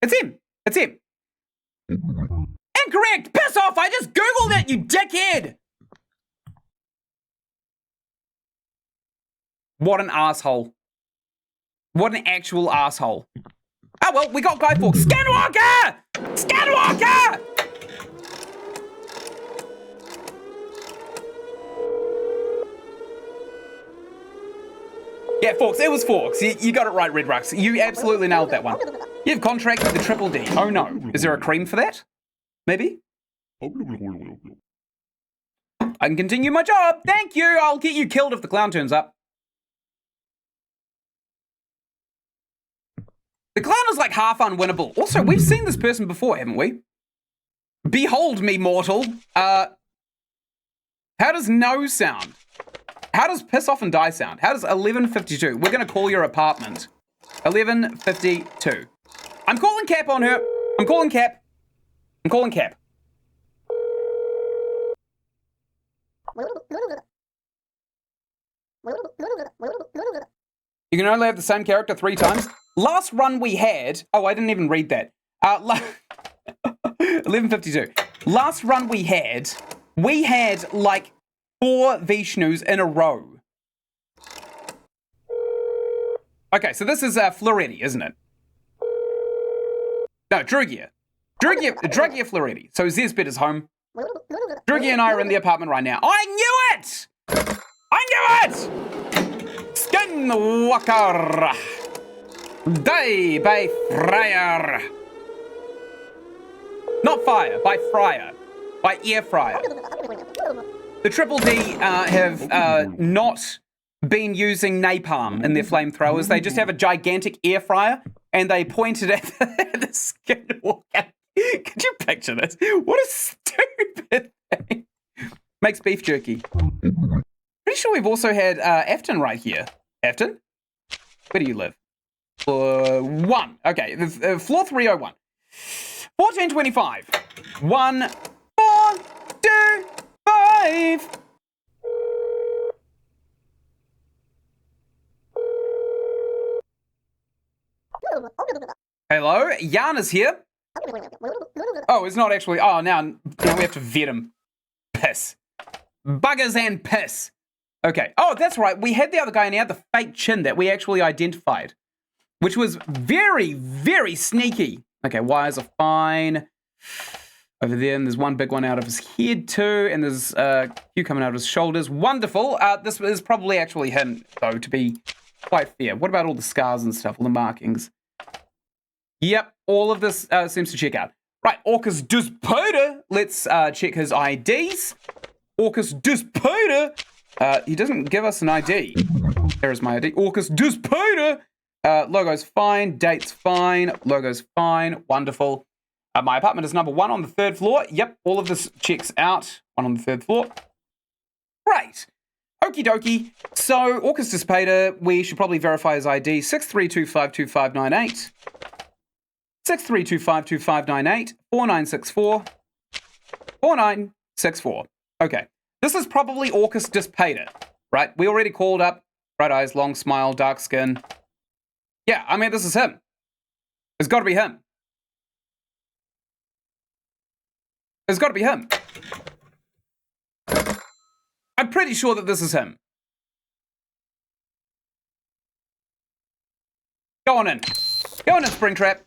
It's M. It's M. Incorrect! Piss off! I just Googled it, you dickhead! What an asshole. What an actual asshole. Oh well, we got Guy Fawkes. Skinwalker! Skinwalker! Yeah, Fawkes. It was Fawkes. You got it right, Redrux. You absolutely nailed that one. You've contracted the Triple D. Oh no. Is there a cream for that? Maybe? I can continue my job. Thank you. I'll get you killed if the clown turns up. The clown is like half unwinnable. Also, we've seen this person before, haven't we? Behold me, mortal. How does no sound? How does piss off and die sound? How does 1152? We're going to call your apartment. 1152. I'm calling Cap on her. I'm calling Cap. I'm calling Cap. You can only have the same character 3 times. Last run we had... Oh, I didn't even read that. 1152. Last run we had like 4 Vishnus in a row. Okay, so this is Floretti, isn't it? No, Drugia. Drugia Floretti. So Zezbit is home. Drugia and I are in the apartment right now. I knew it! I knew it! Skinwalker. Die by Fryer. Not fire, by fryer, by air fryer. The Triple D have not been using napalm in their flamethrowers. They just have a gigantic air fryer, and they pointed at the skinwalker. Could you picture this? What a stupid thing. Makes beef jerky. Pretty sure we've also had Afton right here. Afton? Where do you live? Floor 1. Okay, floor 301. 1425. 1, 4, 2, 5. Hello, Jan is here. Oh, it's not actually. Oh, now we have to vet him. Piss. Buggers and piss. Okay. Oh, that's right. We had the other guy and he had the fake chin that we actually identified, which was very, very sneaky. Okay, wires are fine. Over there, and there's one big one out of his head too, and there's a few coming out of his shoulders. Wonderful. This is probably actually him, though, to be quite fair. What about all the scars and stuff, all the markings? Yep, all of this seems to check out. Right, Orcus dus Poder. Let's check his IDs. Orcus dus Poder. He doesn't give us an ID. There is my ID. Orcus dus Poder. Logo's fine. Date's fine. Logo's fine. Wonderful. My apartment is number 1 on the 3rd floor. Yep, all of this checks out. 1 on the 3rd floor. Great. Okie dokie. So, Orcus Dissipator, we should probably verify his ID. 63252598. 63252598. 4964. 4964. Okay. This is probably Orcus Dissipator, right? We already called up. Bright eyes, long smile, dark skin. Yeah, I mean, this is him. It's got to be him. It's got to be him. I'm pretty sure that this is him. Go on in. Go on in, Springtrap.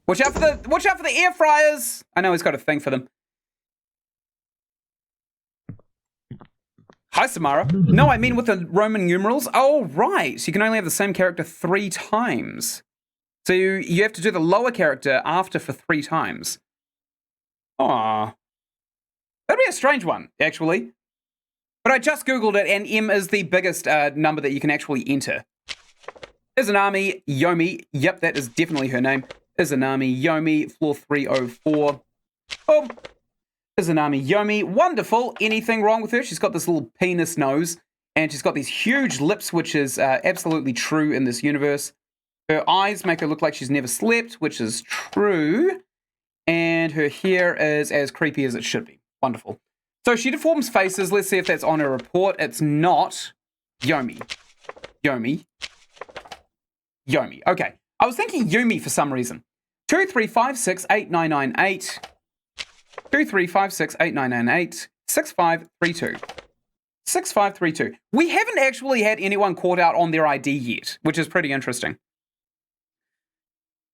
Watch out for the air fryers. I know he's got a thing for them. Hi, Samara. No, I mean with the Roman numerals. Oh, right. So you can only have the same character 3 times. So you have to do the lower character after for 3 times. Aww. That'd be a strange one, actually. But I just Googled it, and M is the biggest number that you can actually enter. Izanami Yomi. Yep, that is definitely her name. Izanami Yomi, floor 304. Boom. Izanami Yomi. Wonderful. Anything wrong with her? She's got this little penis nose, and she's got these huge lips, which is absolutely true in this universe. Her eyes make her look like she's never slept, which is true. And her hair is as creepy as it should be. Wonderful. So she deforms faces. Let's see if that's on her report. It's not. Yomi. Yomi. Yomi. Okay. I was thinking Yumi for some reason. 23568998. 23568998. 6532. 6532. We haven't actually had anyone caught out on their ID yet, which is pretty interesting.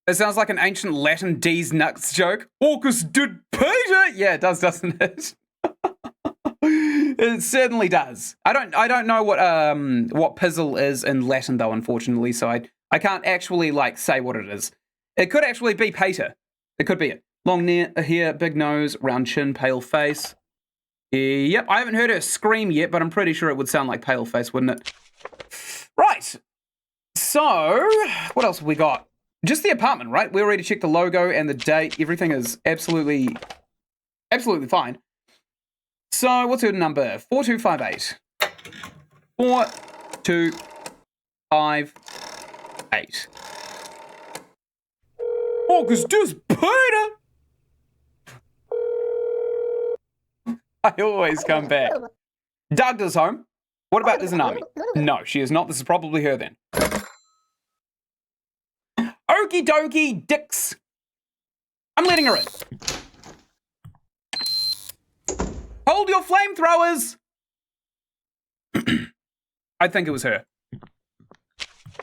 It sounds like an ancient Latin D's nuts joke. Orcus did Peter. Yeah, it does, doesn't it? It certainly does. I don't know what pizzle is in Latin though, unfortunately, so I can't actually say what it is. It could actually be Peter. It could be it. Long hair, big nose, round chin, pale face. Yep, I haven't heard her scream yet, but I'm pretty sure it would sound like pale face, wouldn't it? Right. So, what else have we got? Just the apartment, right? We already checked the logo and the date. Everything is absolutely fine. So, what's her number? 4258. 4258. Augustus Peter! I always come back. Doug is home. What about Izanami? No, she is not. This is probably her then. Okie dokie dicks. I'm letting her in. Hold your flamethrowers. I think it was her.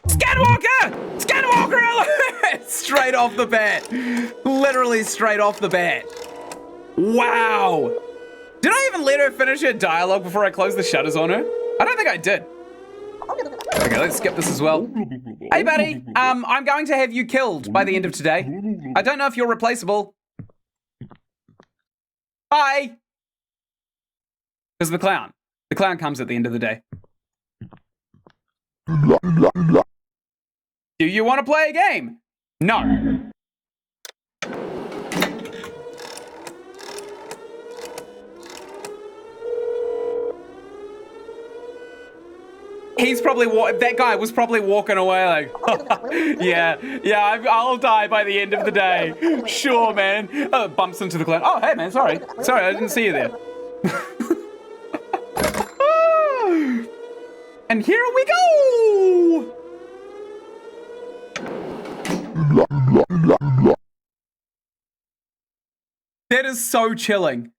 Skinwalker! Skinwalker alert! Straight off the bat. Literally straight off the bat. Wow. Did I even let her finish her dialogue before I closed the shutters on her? I don't think I did. Okay, let's skip this as well. Hey, buddy. I'm going to have you killed by the end of today. I don't know if you're replaceable. Bye! Because the clown. The clown comes at the end of the day. Do you want to play a game? No. He's probably that guy was probably walking away like, yeah, I'll die by the end of the day. Sure, man. Bumps into the clown. Oh, hey, man, sorry, I didn't see you there. And here we go. That is so chilling.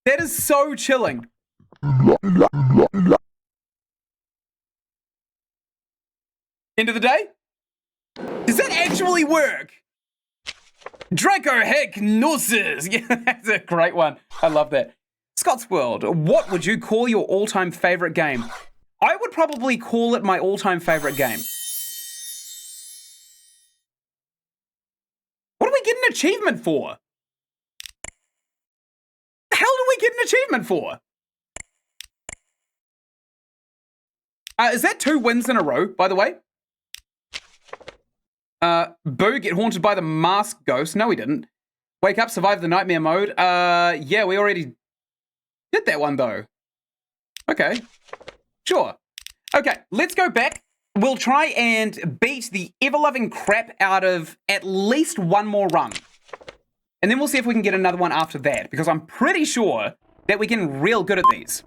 That is so chilling. End of the day? Does that actually work? Draco heck noses. Yeah, that's a great one. I love that. Scott's World, what would you call your all-time favorite game? I would probably call it my all-time favorite game. What do we get an achievement for? The hell do we get an achievement for? Is that 2 wins in a row, by the way? Boo, get haunted by the masked ghost. No, we didn't. Wake up, survive the nightmare mode. Yeah, we already did that one, though. Okay. Sure. Okay, let's go back. We'll try and beat the ever-loving crap out of at least one more run. And then we'll see if we can get another one after that, because I'm pretty sure that we're getting real good at these.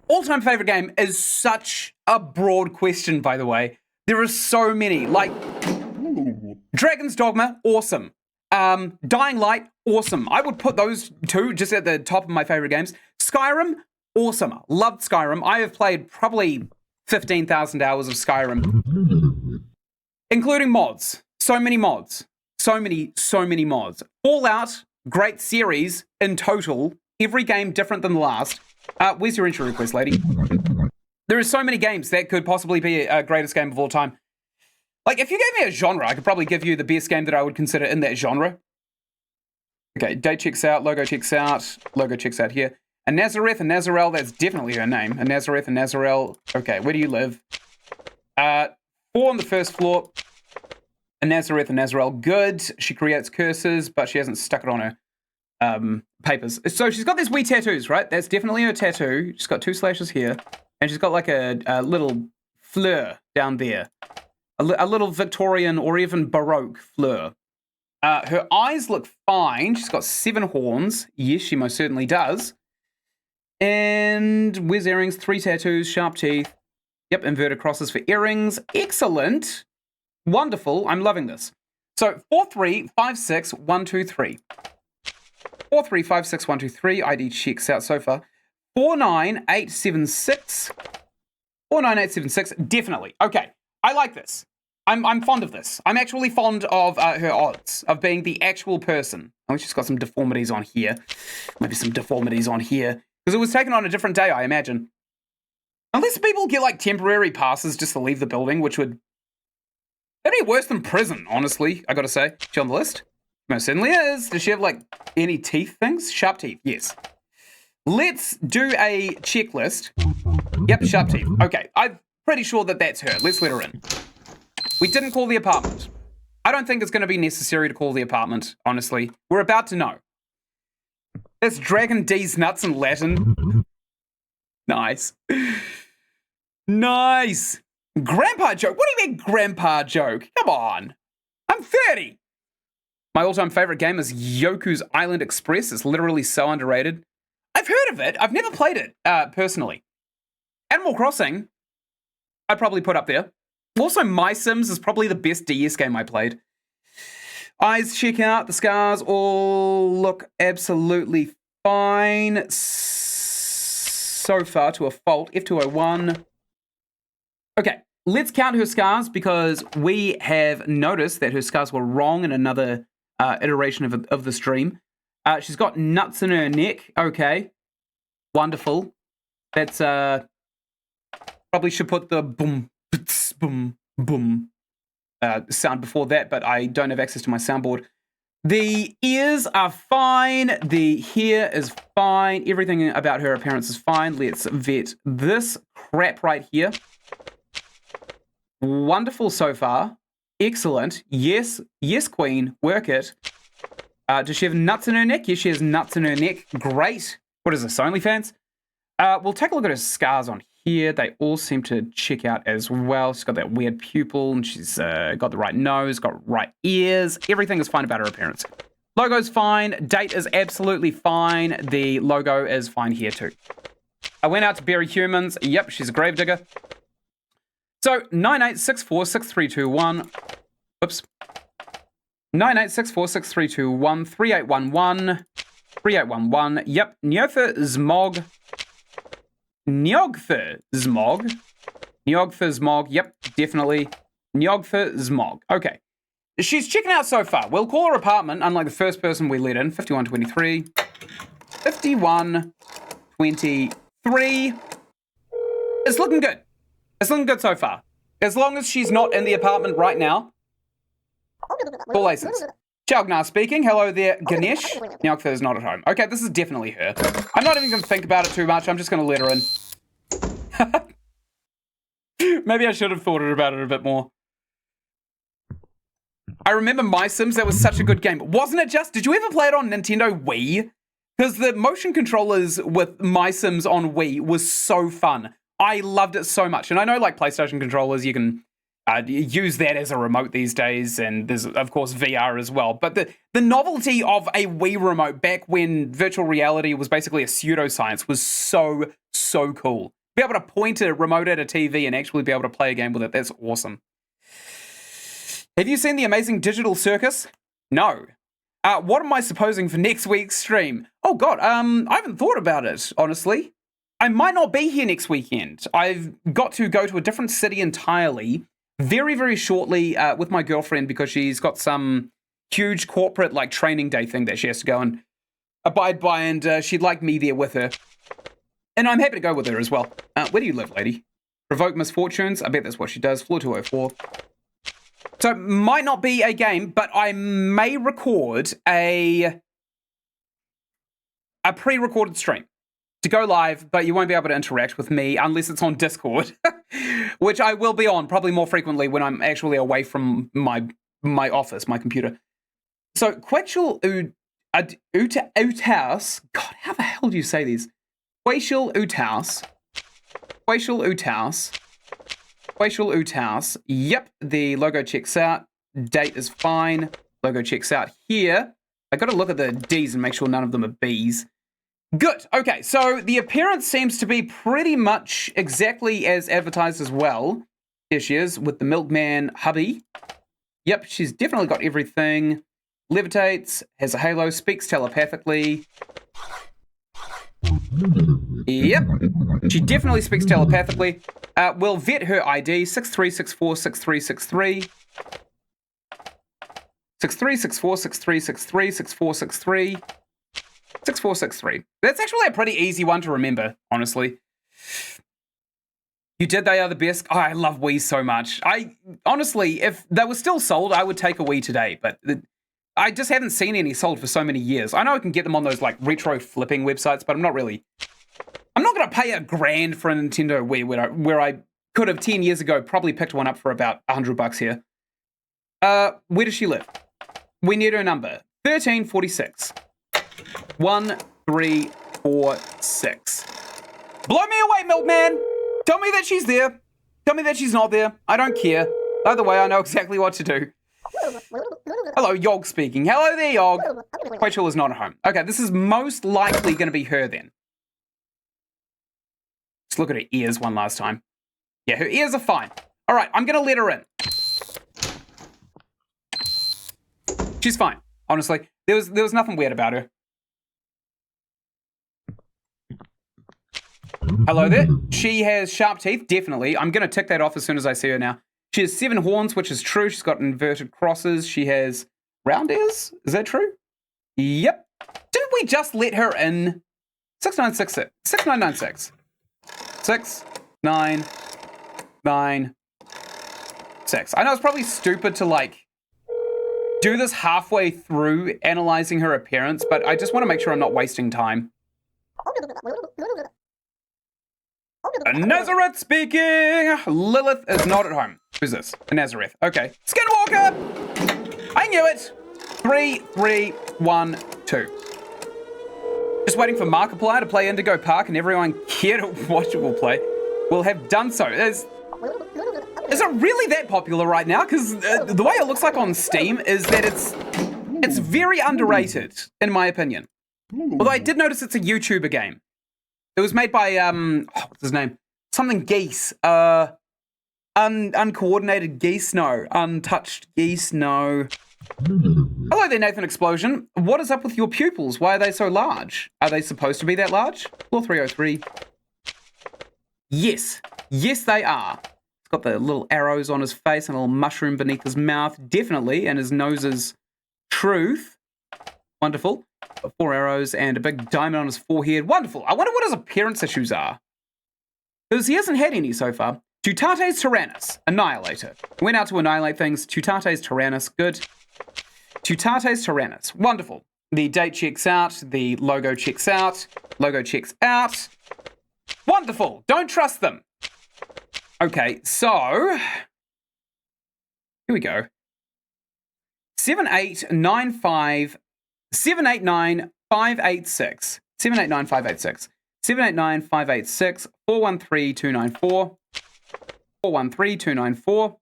All-time favorite game is such a broad question, by the way. There are so many, like Dragon's Dogma, awesome. Dying Light, awesome. I would put those two just at the top of my favorite games. Skyrim, awesome. Loved Skyrim. I have played probably 15,000 hours of Skyrim, including mods. So many mods. So many mods. Fallout, great series in total. Every game different than the last. Where's your entry request, lady? There are so many games that could possibly be a greatest game of all time. Like, if you gave me a genre, I could probably give you the best game that I would consider in that genre. Okay, date checks out, logo checks out here. And Nazareth and Nazarel, that's definitely her name. And Nazareth and Nazarel, okay, where do you live? 4 on the first floor. And Nazareth and Nazarel, good. She creates curses, but she hasn't stuck it on her papers. So she's got these wee tattoos, right? That's definitely her tattoo. She's got 2 slashes here. And she's got like a little fleur down there. A little Victorian or even Baroque fleur. Her eyes look fine. She's got 7 horns. Yes, she most certainly does. And where's earrings? 3 tattoos, sharp teeth. Yep, inverted crosses for earrings. Excellent. Wonderful. I'm loving this. So 4356123. 4356123. ID checks out so far. 49876. 49876. Definitely. Okay. I like this. I'm fond of this. I'm actually fond of her odds of being the actual person. Oh, she's got some deformities on here. Maybe some deformities on here. Because it was taken on a different day, I imagine. Unless people get like temporary passes just to leave the building, which would... That'd be worse than prison, honestly, I gotta say. Is she on the list? Most certainly is. Does she have like any teeth things? Sharp teeth, yes. Let's do a checklist. Yep, sharp teeth. Okay, I'm pretty sure that that's her. Let's let her in. We didn't call the apartment. I don't think it's going to be necessary to call the apartment, honestly. We're about to know. That's Dragon D's nuts in Latin. Nice. Nice. Grandpa joke? What do you mean grandpa joke? Come on. I'm 30. My all-time favorite game is Yoku's Island Express. It's literally so underrated. I've heard of it. I've never played it, personally. Animal Crossing, I'd probably put up there. Also, My Sims is probably the best DS game I played. Eyes check out. The scars all look absolutely fine. So far to a fault. F201. Okay, let's count her scars because we have noticed that her scars were wrong in another iteration of the stream. She's got nuts in her neck. Okay. Wonderful. That's, probably should put the boom, boom, boom sound before that, but I don't have access to my soundboard. The ears are fine. The hair is fine. Everything about her appearance is fine. Let's vet this crap right here. Wonderful so far. Excellent. Yes. Yes, queen. Work it. Does she have nuts in her neck? Yes, she has nuts in her neck. Great. What is this, OnlyFans? We'll take a look at her scars on here. They all seem to check out as well. She's got that weird pupil, and she's got the right nose, got right ears. Everything is fine about her appearance. Logo's fine. Date is absolutely fine. The logo is fine here too. I went out to bury humans. Yep, she's a gravedigger. So, 98646321. Whoops. 98646321 3811 3811. Yep, Neother Zmog. Neogther Zmog. Neogther Zmog. Yep, definitely. Neogther Zmog. Okay. She's checking out so far. We'll call her apartment, unlike the first person we let in. 5123. 5123. It's looking good. It's looking good so far. As long as she's not in the apartment right now. Full aces. Chalgnar speaking. Hello there, Ganesh. Neogther is not at home. Okay, this is definitely her. I'm not even going to think about it too much. I'm just going to let her in. Maybe I should have thought about it a bit more. I remember My Sims. That was such a good game. Wasn't it just? Did you ever play it on Nintendo Wii? Because the motion controllers with My Sims on Wii was so fun. I loved it so much. And I know, like, PlayStation controllers, you can use that as a remote these days, and there's, of course, VR as well. But the novelty of a Wii remote back when virtual reality was basically a pseudoscience was so, so cool. Be able to point a remote at a TV and actually be able to play a game with it, that's awesome. Have you seen The Amazing Digital Circus? No. What am I supposing for next week's stream? Oh, God, I haven't thought about it, honestly. I might not be here next weekend. I've got to go to a different city entirely very, very shortly with my girlfriend because she's got some huge corporate like training day thing that she has to go and abide by, and she'd like me there with her. And I'm happy to go with her as well. Where do you live, lady? Provoke misfortunes. I bet that's what she does. Floor 204. So it might not be a game, but I may record a pre-recorded stream to go live, but you won't be able to interact with me unless it's on Discord, which I will be on probably more frequently when I'm actually away from my office, my computer. So Quechel Utaus, God, how the hell do you say these? Quechel Utaus. Yep, the logo checks out. Date is fine. Logo checks out here. I got to look at the D's and make sure none of them are B's. Good. Okay, so the appearance seems to be pretty much exactly as advertised as well. Here she is with the milkman hubby. Yep, she's definitely got everything. Levitates, has a halo, speaks telepathically. Yep, she definitely speaks telepathically. We'll vet her ID, 63646363. 63646363 6463. That's actually a pretty easy one to remember, honestly. You did, they are the best. Oh, I love Wii so much. Honestly, if they were still sold, I would take a Wii today, but I just haven't seen any sold for so many years. I know I can get them on those like retro flipping websites, but I'm not going to pay $1,000 for a Nintendo Wii where I could have 10 years ago probably picked one up for about $100 here. Where does she live? We need her number. 1346. 1346. Blow me away, milkman! Tell me that she's there. Tell me that she's not there. I don't care. Either way, I know exactly what to do. Hello, Yog speaking. Hello there, Yog. Rachel is not at home. Okay, this is most likely going to be her then. Let's look at her ears one last time. Yeah, her ears are fine. All right, I'm going to let her in. She's fine, honestly. There was nothing weird about her. Hello there. She has sharp teeth, definitely. I'm going to tick that off as soon as I see her now. She has 7 horns, which is true. She's got inverted crosses. She has round ears. Is that true? Yep. Didn't we just let her in? 6966. 6996. 6996. I know it's probably stupid to, like, do this halfway through analyzing her appearance, but I just want to make sure I'm not wasting time. Nazareth speaking! Lilith is not at home. Who's this? Nazareth. Okay. Skinwalker! I knew it! 3, 3, 1, 2. Just waiting for Markiplier to play Indigo Park and everyone here to watch it will play will have done so. Is it really that popular right now? Because the way it looks like on Steam is that it's very underrated, in my opinion. Although I did notice it's a YouTuber game. It was made by, what's his name? Something Geese. Uncoordinated Geese, no. Untouched Geese, no. Hello there, Nathan Explosion. What is up with your pupils? Why are they so large? Are they supposed to be that large? Floor 303. Yes. Yes, they are. He's got the little arrows on his face and a little mushroom beneath his mouth. Definitely. And his nose is truth. Wonderful. 4 arrows and a big diamond on his forehead. Wonderful. I wonder what his appearance issues are. Because he hasn't had any so far. Tutates Tyrannus. Annihilator. Went out to annihilate things. Tutates Tyrannus. Good. Tutates Tyrannus. Wonderful. The date checks out. The logo checks out. Logo checks out. Wonderful. Don't trust them. Okay, so here we go. 7895586. 789 586. 789 586. 413294. 413294.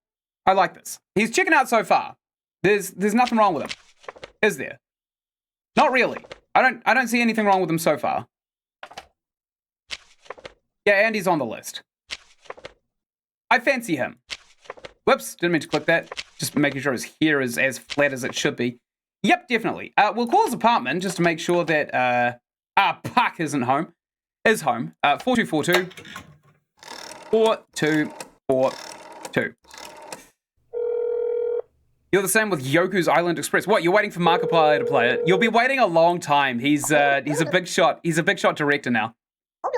I like this. He's checking out so far. There's nothing wrong with him. Is there? Not really. I don't see anything wrong with him so far. Yeah, Andy's on the list. I fancy him. Whoops, didn't mean to click that. Just making sure his hair is as flat as it should be. Yep, definitely. We'll call his apartment just to make sure that Puck isn't home. Is home. 4242. 4242. You're the same with Yoku's Island Express. What, you're waiting for Markiplier to play it? You'll be waiting a long time. He's a big shot. He's a big shot director now.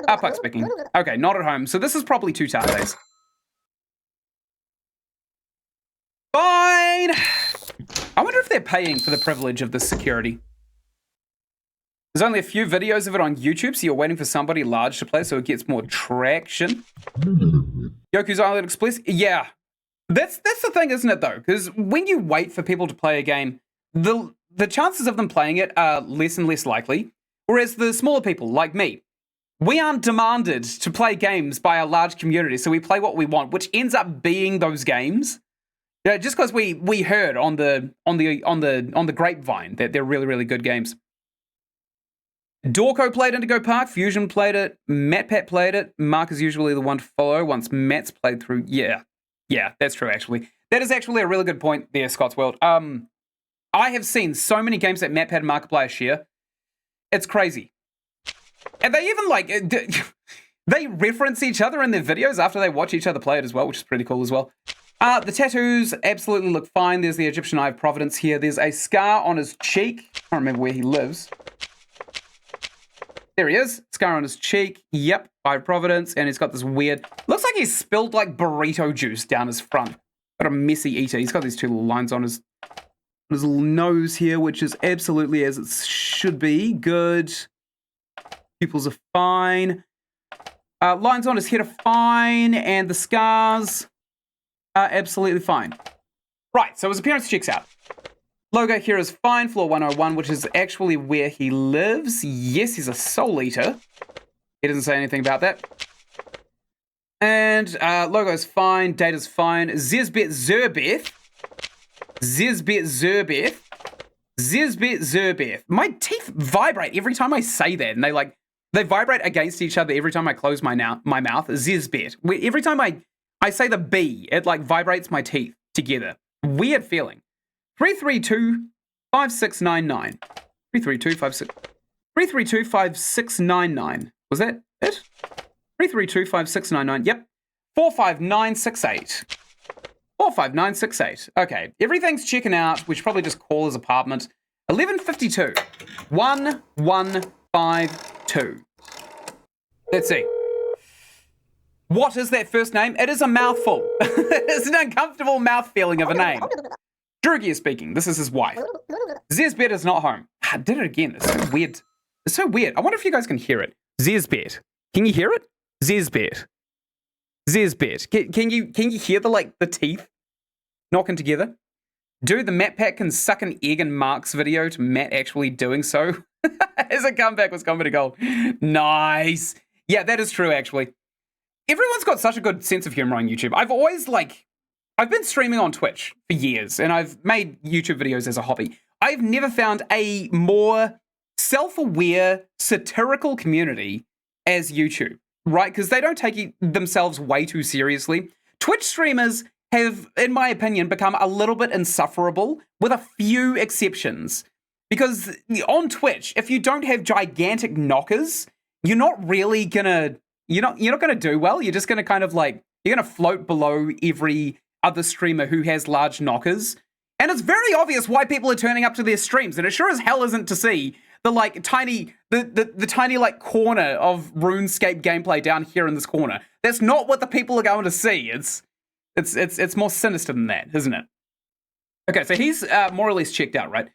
Puck speaking. Okay, not at home. So this is probably two Tates. Fine. I wonder if they're paying for the privilege of this security. There's only a few videos of it on YouTube, so you're waiting for somebody large to play so it gets more traction. Yoku's Island Express? Yeah. That's the thing, isn't it, though? Because when you wait for people to play a game, the chances of them playing it are less and less likely. Whereas the smaller people, like me, we aren't demanded to play games by a large community, so we play what we want, which ends up being those games. Yeah, just because we heard on the grapevine that they're really, really good games. Dorco played Indigo Park, Fusion played it, MatPat played it. Mark is usually the one to follow once Matt's played through. Yeah, that's true, actually. That is actually a really good point there, Scott's World. I have seen so many games that MatPat and Markiplier share. It's crazy. And they even, they reference each other in their videos after they watch each other play it as well, which is pretty cool as well. The tattoos absolutely look fine. There's the Egyptian Eye of Providence here. There's a scar on his cheek. I can't remember where he lives. There he is. Scar on his cheek. Yep. Eye of Providence. And he's got this weird... Looks like he's spilled, burrito juice down his front. Got a messy eater. He's got these two little lines on his little nose here, which is absolutely as it should be. Good. Pupils are fine. Lines on his head are fine. And the scars are absolutely fine. Right. So his appearance checks out. Logo here is fine, floor 101, which is actually where he lives. Yes, he's a soul eater. He doesn't say anything about that. And logo's fine, data's fine. Zizbet Zerbeth. My teeth vibrate every time I say that, and they vibrate against each other every time I close my mouth. Zizbet. Every time I say the B, it vibrates my teeth together. Weird feeling. 332-5699. 332-5699. Was that it? 332-5699. Yep. 45968. 45968. Okay. Everything's checking out. We should probably just call his apartment. 1152. 1152. Let's see. What is that first name? It is a mouthful. It's an uncomfortable mouth feeling of a name. Drugi is speaking. This is his wife. Zezbet is not home. I did it again. It's so weird. It's so weird. I wonder if you guys can hear it. Zezbet. Can you hear it? Zezbet. Zezbet. Can you hear the teeth knocking together? Dude, the Matt Pack can suck an egg in Mark's video to Matt actually doing so. As a comeback was comedy gold. Nice. Yeah, that is true, actually. Everyone's got such a good sense of humor on YouTube. I've been streaming on Twitch for years, and I've made YouTube videos as a hobby. I've never found a more self-aware, satirical community as YouTube, right? Because they don't take themselves way too seriously. Twitch streamers have, in my opinion, become a little bit insufferable, with a few exceptions. Because on Twitch, if you don't have gigantic knockers, you're not really gonna, you're not gonna do well. You're just gonna kind of you're gonna float below every other streamer who has large knockers. And it's very obvious why people are turning up to their streams, and it sure as hell isn't to see the tiny corner of RuneScape gameplay down here in this corner. That's not what the people are going to see. It's more sinister than that, isn't it? Okay, so he's more or less checked out, right?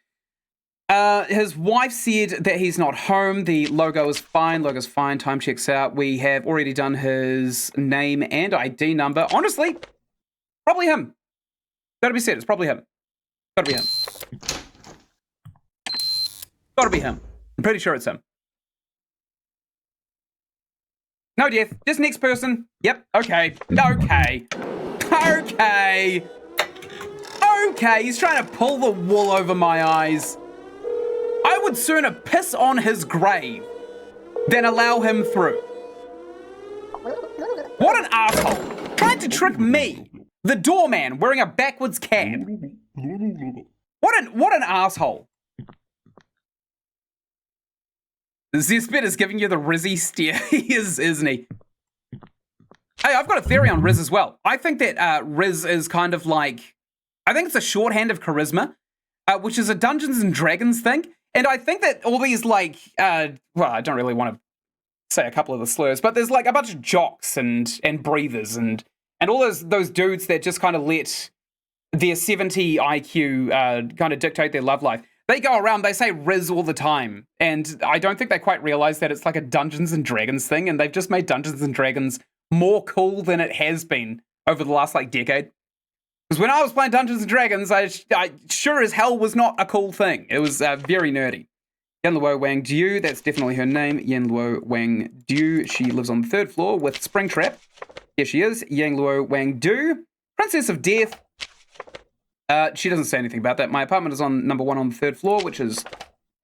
His wife said that he's not home. The logo is fine. Logo's fine. Time checks out. We have already done his name and ID number. Honestly, probably him. Gotta be said, it's probably him. Gotta be him. Gotta be him. I'm pretty sure it's him. No death. Just next person. Yep. Okay. Okay. Okay. Okay. He's trying to pull the wool over my eyes. I would sooner piss on his grave than allow him through. What an asshole. Trying to trick me, the doorman wearing a backwards cap. What an asshole. Zespit is giving you the Rizzy stare. He is, isn't he? Hey, I've got a theory on Riz as well. I think that Riz is kind of I think it's a shorthand of charisma, which is a Dungeons and Dragons thing. And I think that all these well, I don't really want to say a couple of the slurs, but there's a bunch of jocks and breathers and all those dudes that just kind of let their 70 IQ kind of dictate their love life. They go around, they say Riz all the time, and I don't think they quite realize that it's like a Dungeons and Dragons thing, and they've just made Dungeons and Dragons more cool than it has been over the last decade. Because when I was playing Dungeons & Dragons, I sure as hell was not a cool thing. It was very nerdy. Yanluo Wang Du, that's definitely her name. Yanluo Wang Du, she lives on the 3rd floor with Springtrap. Here she is, Yanluo Wang Du, Princess of Death. She doesn't say anything about that. My apartment is on number 1 on the 3rd floor, which is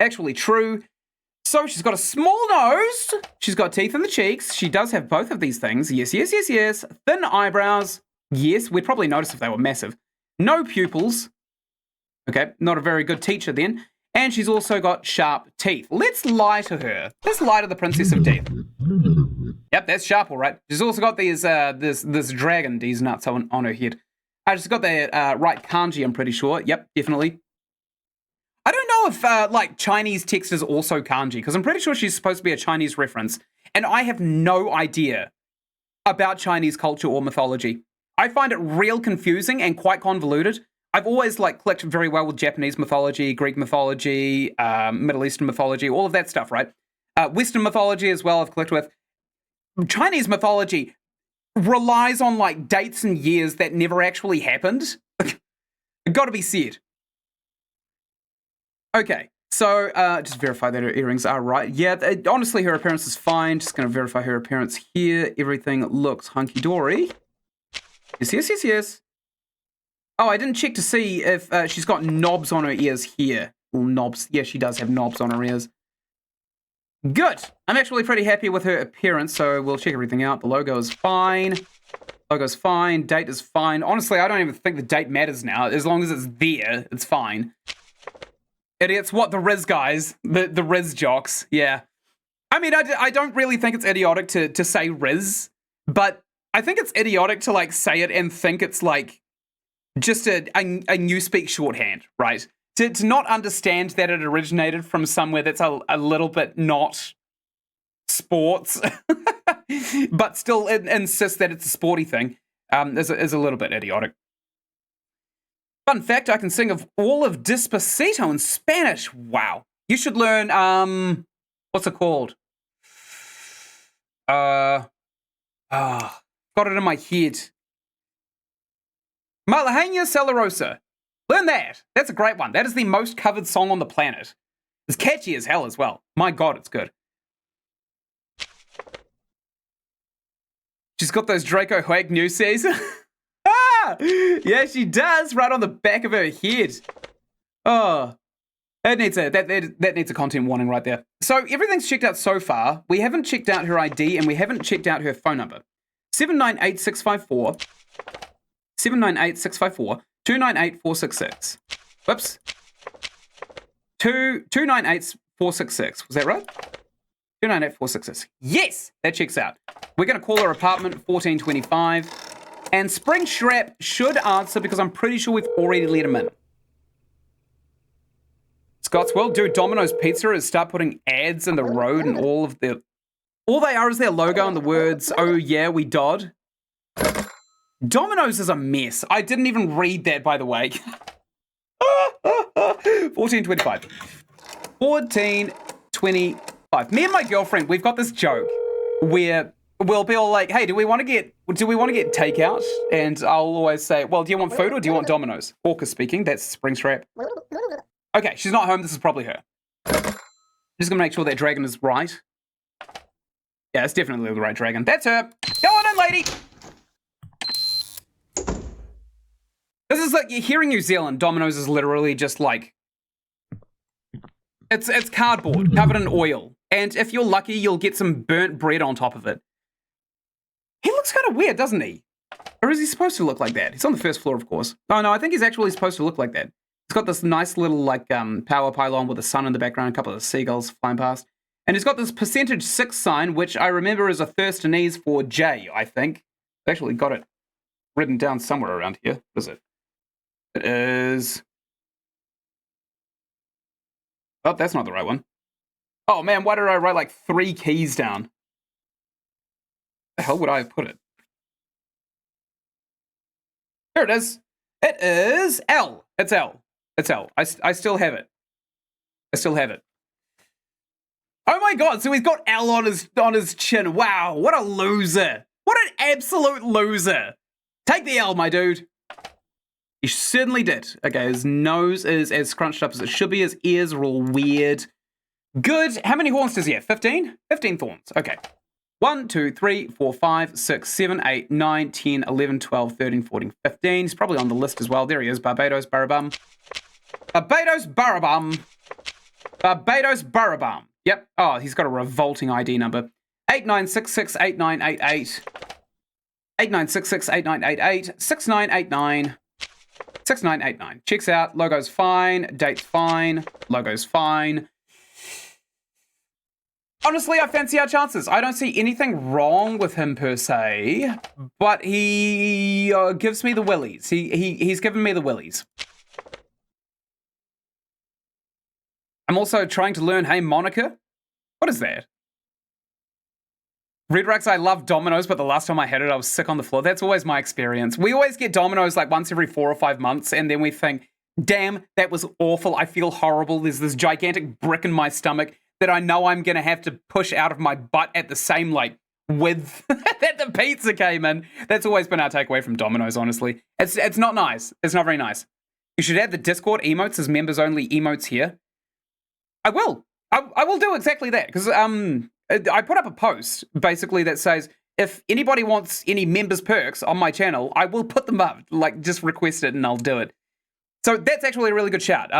actually true. So she's got a small nose. She's got teeth in the cheeks. She does have both of these things. Yes, yes, yes, yes. Thin eyebrows. Yes, we'd probably notice if they were massive. No pupils. Okay, not a very good teacher then. And she's also got sharp teeth. Let's lie to her. Let's lie to the Princess of Death. Yep, that's sharp, all right. She's also got these this dragon, these nuts on her head. She's got the right kanji, I'm pretty sure. Yep, definitely. I don't know if Chinese text is also kanji, because I'm pretty sure she's supposed to be a Chinese reference. And I have no idea about Chinese culture or mythology. I find it real confusing and quite convoluted. I've always clicked very well with Japanese mythology, Greek mythology, Middle Eastern mythology, all of that stuff, right? Western mythology as well I've clicked with. Chinese mythology relies on dates and years that never actually happened. Gotta be said. Okay, so just verify that her earrings are right. Yeah, honestly, her appearance is fine. Just gonna verify her appearance here. Everything looks hunky-dory. Yes, yes, yes, yes. Oh, I didn't check to see if she's got knobs on her ears here. Little knobs. Yeah, she does have knobs on her ears. Good. I'm actually pretty happy with her appearance, so we'll check everything out. The logo is fine. Logo's fine. Date is fine. Honestly, I don't even think the date matters now. As long as it's there, it's fine. Idiots. What, the Riz guys? The Riz jocks. Yeah. I mean, I don't really think it's idiotic to say Riz, but I think it's idiotic to say it and think it's just a newspeak shorthand, right? To not understand that it originated from somewhere that's a little bit not sports, but still insist that it's a sporty thing, is a little bit idiotic. Fun fact, I can sing of all of Despacito in Spanish. Wow. You should learn, what's it called? Got it in my head. Malahaña Salarosa. Learn that. That's a great one. That is the most covered song on the planet. It's catchy as hell as well. My God, it's good. She's got those Draco Haig nooses. Yeah, she does. Right on the back of her head. Oh, that needs a content warning right there. So everything's checked out so far. We haven't checked out her ID and we haven't checked out her phone number. 798-654. 798-654. 298-466. Whoops. 298-466. Was that right? 298-466. Yes, that checks out. We're going to call her apartment 1425. And Spring Shrap should answer because I'm pretty sure we've already let him in. Scotswell, dude, Domino's Pizza is start putting ads in the road and all they are is their logo and the words, oh yeah, we dod. Domino's is a mess. I didn't even read that, by the way. 1425. 1425. Me and my girlfriend, we've got this joke where we'll be all like, hey, do we want to get takeout? And I'll always say, well, do you want food or do you want Domino's? Orca speaking, that's Spring Strap. Okay, she's not home, this is probably her. Just gonna make sure that dragon is right. Yeah, it's definitely the right dragon. That's her. Go on in, lady. This is like, here in New Zealand, Domino's is literally just like, it's cardboard covered in oil. And if you're lucky, you'll get some burnt bread on top of it. He looks kind of weird, doesn't he? Or is he supposed to look like that? He's on the first floor, of course. Oh, no, I think he's actually supposed to look like that. He's got this nice little, like, power pylon with the sun in the background, a couple of seagulls flying past. And he's got this percentage 6 sign, which I remember is a Thurstonese for J, I think. I actually got it written down somewhere around here. What is it? It is... Oh, that's not the right one. Oh, man, why did I write, like, 3 keys down? Where the hell would I have put it? Here it is. It is L. It's L. It's L. I still have it. I still have it. Oh my God, so he's got L on his chin. Wow, what a loser. What an absolute loser. Take the L, my dude. He certainly did. Okay, his nose is as scrunched up as it should be. His ears are all weird. Good. How many horns does he have? 15? 15 thorns. Okay. 1, 2, 3, 4, 5, 6, 7, 8, 9, 10, 11, 12, 13, 14, 15. He's probably on the list as well. There he is. Barbados Barabum. Barbados Barabum. Barbados Barabum. Yep. Oh, he's got a revolting ID number. 89668988. 89668988. 6989. 6989. Checks out. Logo's fine. Date's fine. Logo's fine. Honestly, I fancy our chances. I don't see anything wrong with him per se, but he gives me the willies. He's given me the willies. I'm also trying to learn Hey Monica. What is that? Redrux, I love Domino's, but the last time I had it, I was sick on the floor. That's always my experience. We always get Domino's like once every 4 or 5 months, and then we think, damn, that was awful. I feel horrible. There's this gigantic brick in my stomach that I know I'm going to have to push out of my butt at the same, like, width that the pizza came in. That's always been our takeaway from Domino's, honestly. It's not nice. It's not very nice. You should add the Discord emotes as members-only emotes here. I will. I will do exactly that, because I put up a post, basically, that says, if anybody wants any members' perks on my channel, I will put them up. Like, just request it and I'll do it. So that's actually a really good shout.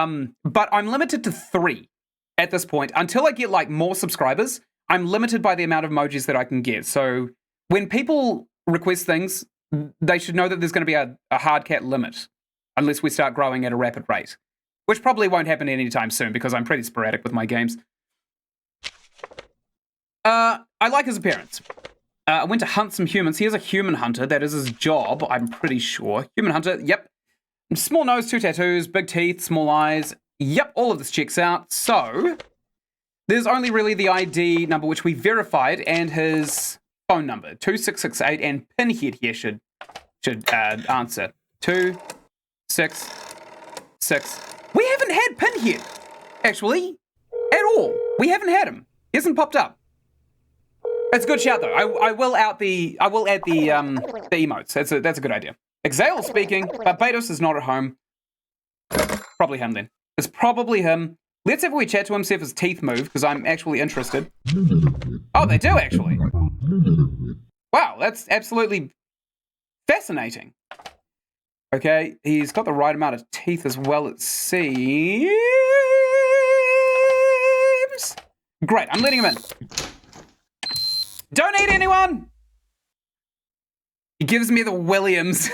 But I'm limited to 3. At this point, until I get like more subscribers, I'm limited by the amount of emojis that I can get. So when people request things, they should know that there's going to be a hard cap limit unless we start growing at a rapid rate, which probably won't happen anytime soon because I'm pretty sporadic with my games. I like his appearance. I went to hunt some humans. He is a human hunter. That is his job, I'm pretty sure. Human hunter, yep. Small nose, 2 tattoos, big teeth, small eyes. Yep, all of this checks out. So, there's only really the ID number which we verified and his phone number, 2668, and Pinhead here should answer. 2668. 6. We haven't had Pinhead, actually, at all. We haven't had him. He hasn't popped up. It's a good shout though. I will add the emotes. That's a good idea. Exhale speaking. Barbados is not at home. Probably him then. It's probably him. Let's have a wee chat to him, see if his teeth move, because I'm actually interested. Oh, they do actually. Wow, that's absolutely fascinating. Okay, he's got the right amount of teeth as well, it seems. Great, I'm letting him in. Don't eat anyone! He gives me the Williams.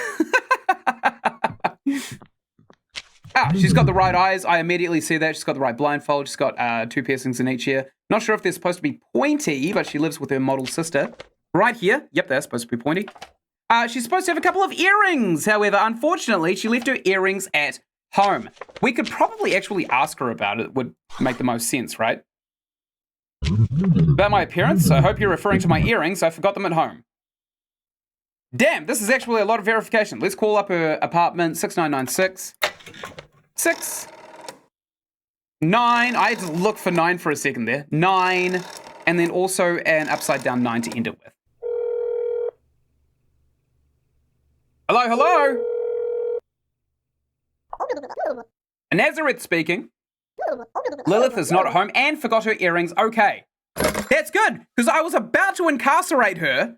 She's got the right eyes. I immediately see that. She's got the right blindfold. She's got 2 piercings in each ear. Not sure if they're supposed to be pointy, but she lives with her model sister. Right here. Yep, they're supposed to be pointy. She's supposed to have a couple of earrings. However, unfortunately, she left her earrings at home. We could probably actually ask her about it. It would make the most sense, right? About my appearance, I hope you're referring to my earrings. I forgot them at home. Damn, this is actually a lot of verification. Let's call up her apartment, 6996. 6. 9. I had to look for 9 for a second there. 9. And then also an upside down 9 to end it with. Hello, hello. Nazareth speaking. Lilith is not at home and forgot her earrings. Okay. That's good, because I was about to incarcerate her.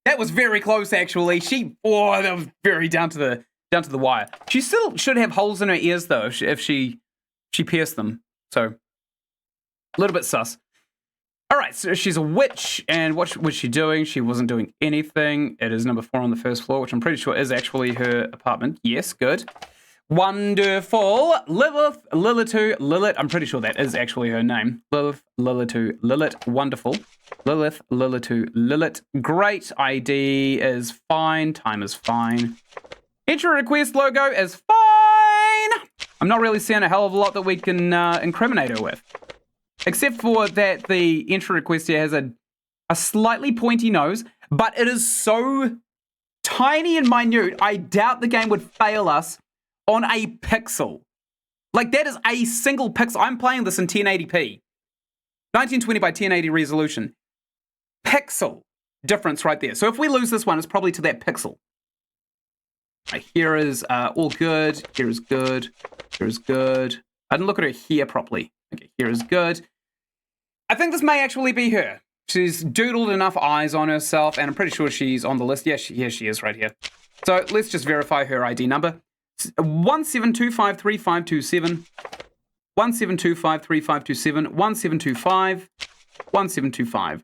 That was very close, actually. That was very down to the wire. She still should have holes in her ears, though, if she pierced them. So, a little bit sus. All right, so she's a witch, and what was she doing? She wasn't doing anything. It is number 4 on the first floor, which I'm pretty sure is actually her apartment. Yes, good. Wonderful. Lilith. I'm pretty sure that is actually her name. Lilith. Wonderful. Lilith. Great. ID is fine. Time is fine. Entry request logo is fine. I'm not really seeing a hell of a lot that we can incriminate her with. Except for that the entry request here has a slightly pointy nose, but it is so tiny and minute, I doubt the game would fail us on a pixel. Like, that is a single pixel. I'm playing this in 1080p. 1920 by 1080 resolution. Pixel difference right there. So if we lose this one, it's probably to that pixel. Right, here is all good. Here is good. Here is good. I didn't look at her hair properly. Okay, here is good. I think this may actually be her. She's doodled enough eyes on herself, and I'm pretty sure she's on the list. Yes, here she is right here. So let's just verify her ID number. 17253527. 17253527. 1725.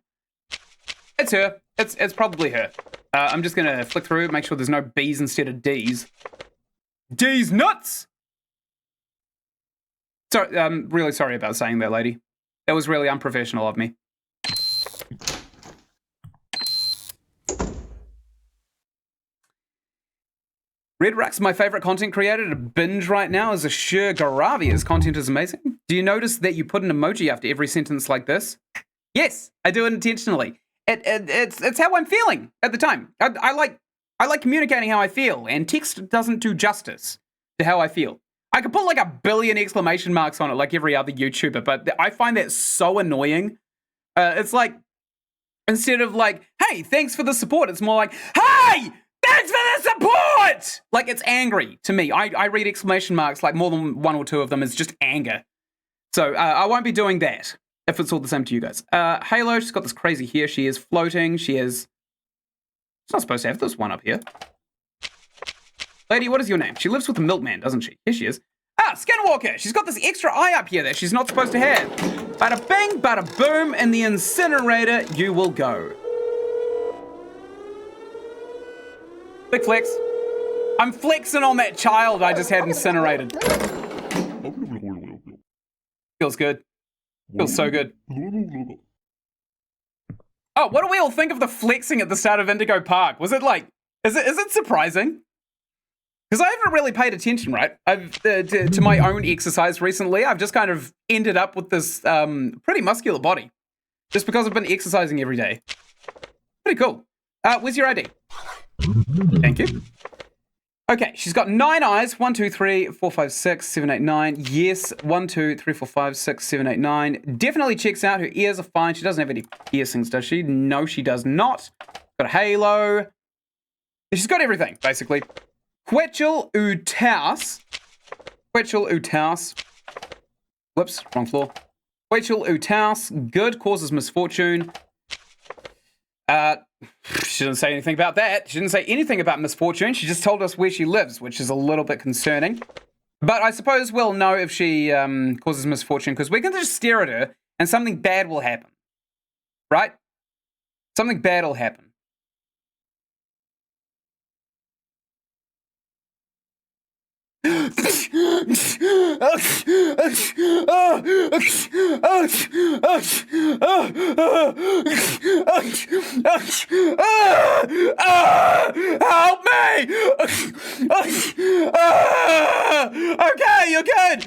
It's her. It's probably her. I'm just gonna flick through, make sure there's no B's instead of D's. D's nuts! Sorry, I'm really sorry about saying that, lady. That was really unprofessional of me. Red Ruck's my favorite content creator to binge right now is Ashur Garavi. His content is amazing. Do you notice that you put an emoji after every sentence like this? Yes, I do it intentionally. It's how I'm feeling at the time. I like communicating how I feel, and text doesn't do justice to how I feel. I could put like 1 billion exclamation marks on it like every other YouTuber, but I find that so annoying. It's like, instead of like, hey, thanks for the support, it's more like, hey, thanks for the support! Like, it's angry to me. I read exclamation marks, like more than 1 or 2 of them is just anger. So I won't be doing that, if it's all the same to you guys. Halo, she's got this crazy hair. She is floating. She's not supposed to have this one up here. Lady, what is your name? She lives with the milkman, doesn't she? Here she is. Skinwalker! She's got this extra eye up here that she's not supposed to have. Bada bing, bada boom, in the incinerator you will go. Big flex. I'm flexing on that child I just had incinerated. Feels good. Feels so good. Oh, what do we all think of the flexing at the start of Indigo Park? Was it like, is it surprising? Because I haven't really paid attention, right? I've to my own exercise recently. I've just kind of ended up with this pretty muscular body. Just because I've been exercising every day. Pretty cool. Where's your ID? Thank you. Okay, she's got 9 eyes. 1, 2, 3, 4, 5, 6, 7, 8, 9. Yes, 1, 2, 3, 4, 5, 6, 7, 8, 9. Definitely checks out. Her ears are fine. She doesn't have any piercings, does she? No, she does not. Got a halo. She's got everything, basically. Quetchel Utaus. Quetchel Utaus. Whoops, wrong floor. Quetchel Utaus. Good, causes misfortune. She didn't say anything about that. She didn't say anything about misfortune. She just told us where she lives, which is a little bit concerning. But I suppose we'll know if she causes misfortune, because we're going to just stare at her and something bad will happen. Right? Something bad will happen. Help me! Okay, you're good.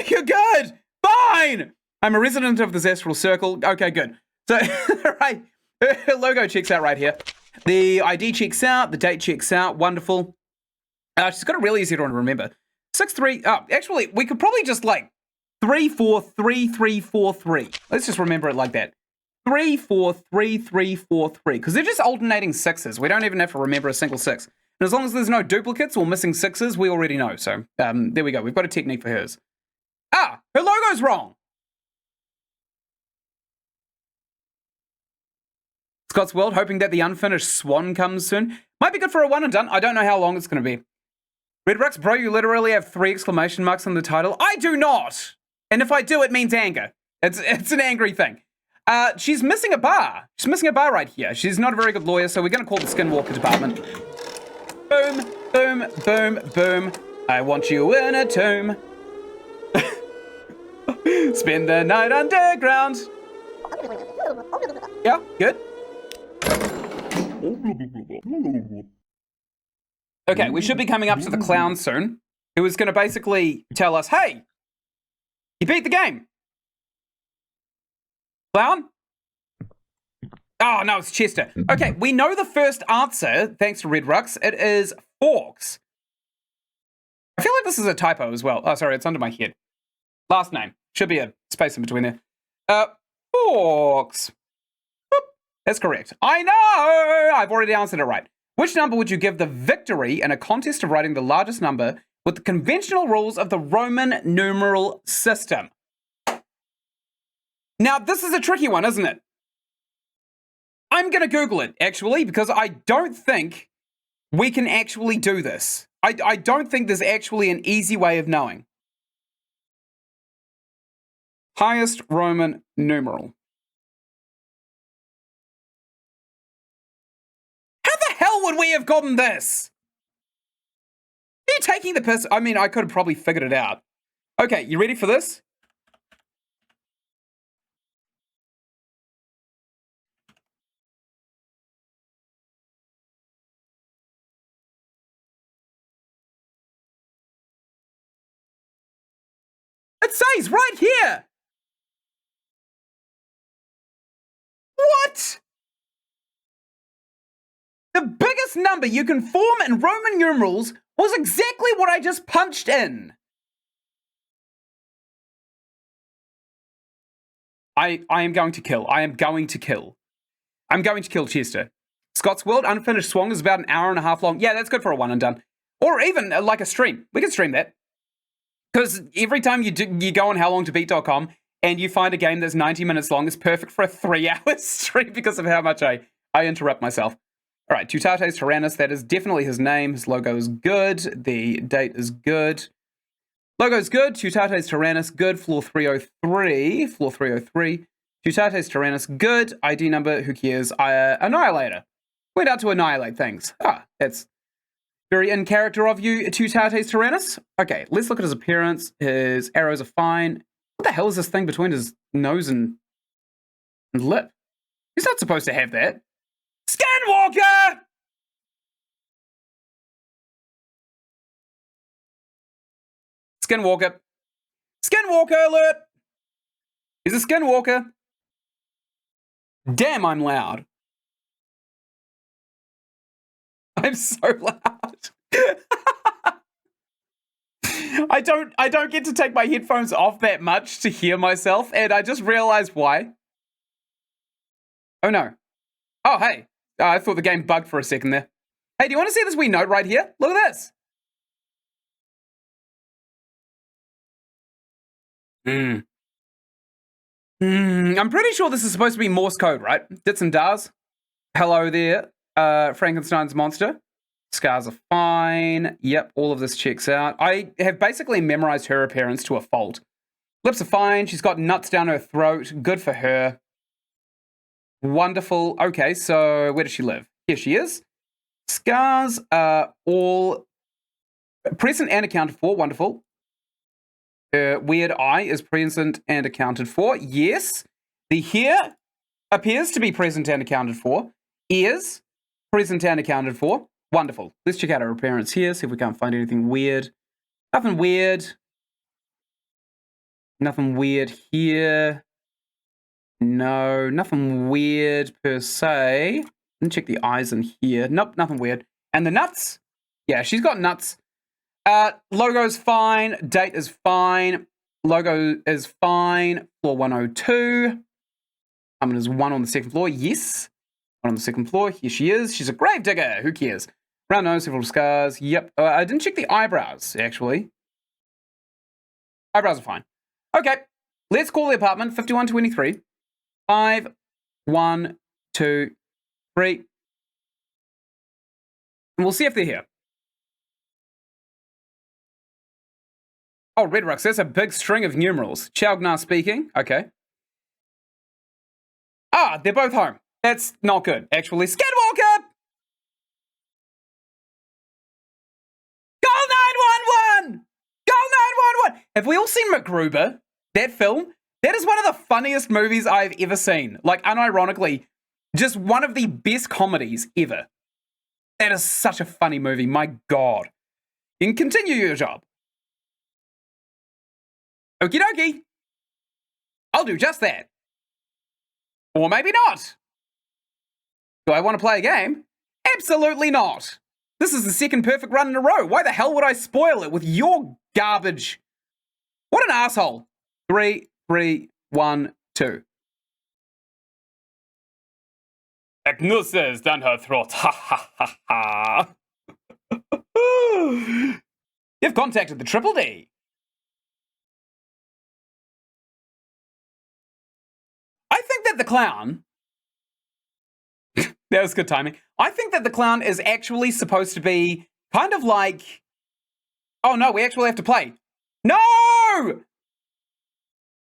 You're good. Fine. I'm a resident of this astral circle. Okay, good. So, right, her logo checks out right here. The ID checks out. The date checks out. Wonderful. She's got a really easy one to remember. 6-3. Oh, actually, we could probably just like 3-4-3-3-4-3. Let's just remember it like that. 3-4-3-3-4-3. Because they're just alternating sixes. We don't even have to remember a single six. And as long as there's no duplicates or missing sixes, we already know. So there we go. We've got a technique for hers. Ah, her logo's wrong. Scott's World, hoping that the unfinished swan comes soon. Might be good for a one and done. I don't know how long it's going to be. Redrux, bro, you literally have 3 exclamation marks on the title. I do not. And if I do, it means anger. It's an angry thing. She's missing a bar. She's missing a bar right here. She's not a very good lawyer, so we're going to call the Skinwalker department. Boom, boom, boom, boom. I want you in a tomb. Spend the night underground. Yeah, good. Okay, we should be coming up to the clown soon, who is going to basically tell us, hey, you beat the game. Clown? Oh, no, it's Chester. Okay, we know the first answer, thanks to Redrux. It is Forks. I feel like this is a typo as well. Oh, sorry, it's under my head. Last name. Should be a space in between there. Forks. Boop. That's correct. I know! I've already answered it right. Which number would you give the victory in a contest of writing the largest number with the conventional rules of the Roman numeral system? Now, this is a tricky one, isn't it? I'm going to Google it, actually, because I don't think we can actually do this. I don't think there's actually an easy way of knowing. Highest Roman numeral. How would we have gotten this? Are you taking the piss? I mean, I could have probably figured it out. Okay, you ready for this? It says right here. What? The biggest number you can form in Roman numerals was exactly what I just punched in. I am going to kill. I am going to kill. I'm going to kill Chester. Scott's World, unfinished swan is about an hour and a half long. Yeah, that's good for a one and done. Or even like a stream. We can stream that. Because every time you go on howlongtobeat.com and you find a game that's 90 minutes long, it's perfect for a 3-hour stream because of how much I interrupt myself. All right, Tutates Tyrannus, that is definitely his name. His logo is good. The date is good. Logo's good. Tutates Tyrannus, good. Floor 303. Floor 303. Tutates Tyrannus, good. ID number, who cares? Annihilator. Went out to annihilate things. Ah, that's very in character of you, Tutates Tyrannus. Okay, let's look at his appearance. His arrows are fine. What the hell is this thing between his nose and lip? He's not supposed to have that. Skinwalker! Skinwalker. Skinwalker alert! He's a skinwalker. Damn, I'm loud. I'm so loud. I don't get to take my headphones off that much to hear myself, and I just realized why. Oh no. Oh, hey. I thought the game bugged for a second there. Hey, do you want to see this wee note right here? Look at this. I'm pretty sure this is supposed to be Morse code, right? Dits and dars. Hello there, Frankenstein's monster. Scars are fine. Yep, all of this checks out. I have basically memorized her appearance to a fault. Lips are fine. She's got nuts down her throat. Good for her. Wonderful. Okay, so where does she live? Here she is. Scars are all present and accounted for. Wonderful. Her weird eye is present and accounted for. Yes. The hair appears to be present and accounted for. Ears, present and accounted for. Wonderful. Let's check out her appearance here, see if we can't find anything weird. Nothing weird. Nothing weird here. No, nothing weird per se. Let me check the eyes in here. Nope, nothing weird. And the nuts? Yeah, she's got nuts. Logo's fine. Date is fine. Logo is fine. Floor 102. There's one on the second floor. Yes. One on the second floor. Here she is. She's a grave digger. Who cares? Round nose, several scars. Yep. I didn't check the eyebrows, actually. Eyebrows are fine. Okay. Let's call the apartment 5123. 5, 1, 2, 3. And we'll see if they're here. Oh, Red Rux, that's a big string of numerals. Chaugnar speaking. Okay. Ah, they're both home. That's not good, actually. Skidwalker! Call 911! Call 911! Have we all seen MacGruber? That film? That is one of the funniest movies I've ever seen. Like, unironically, just one of the best comedies ever. That is such a funny movie, my God. You can continue your job. Okie dokie. I'll do just that. Or maybe not. Do I want to play a game? Absolutely not. This is the second perfect run in a row. Why the hell would I spoil it with your garbage? What an asshole. 3, 3, 1, 2. Agnes is down her throat. Ha ha ha ha. You've contacted the Triple D. I think that the clown... That was good timing. I think that the clown is actually supposed to be kind of like... Oh no, we actually have to play. No!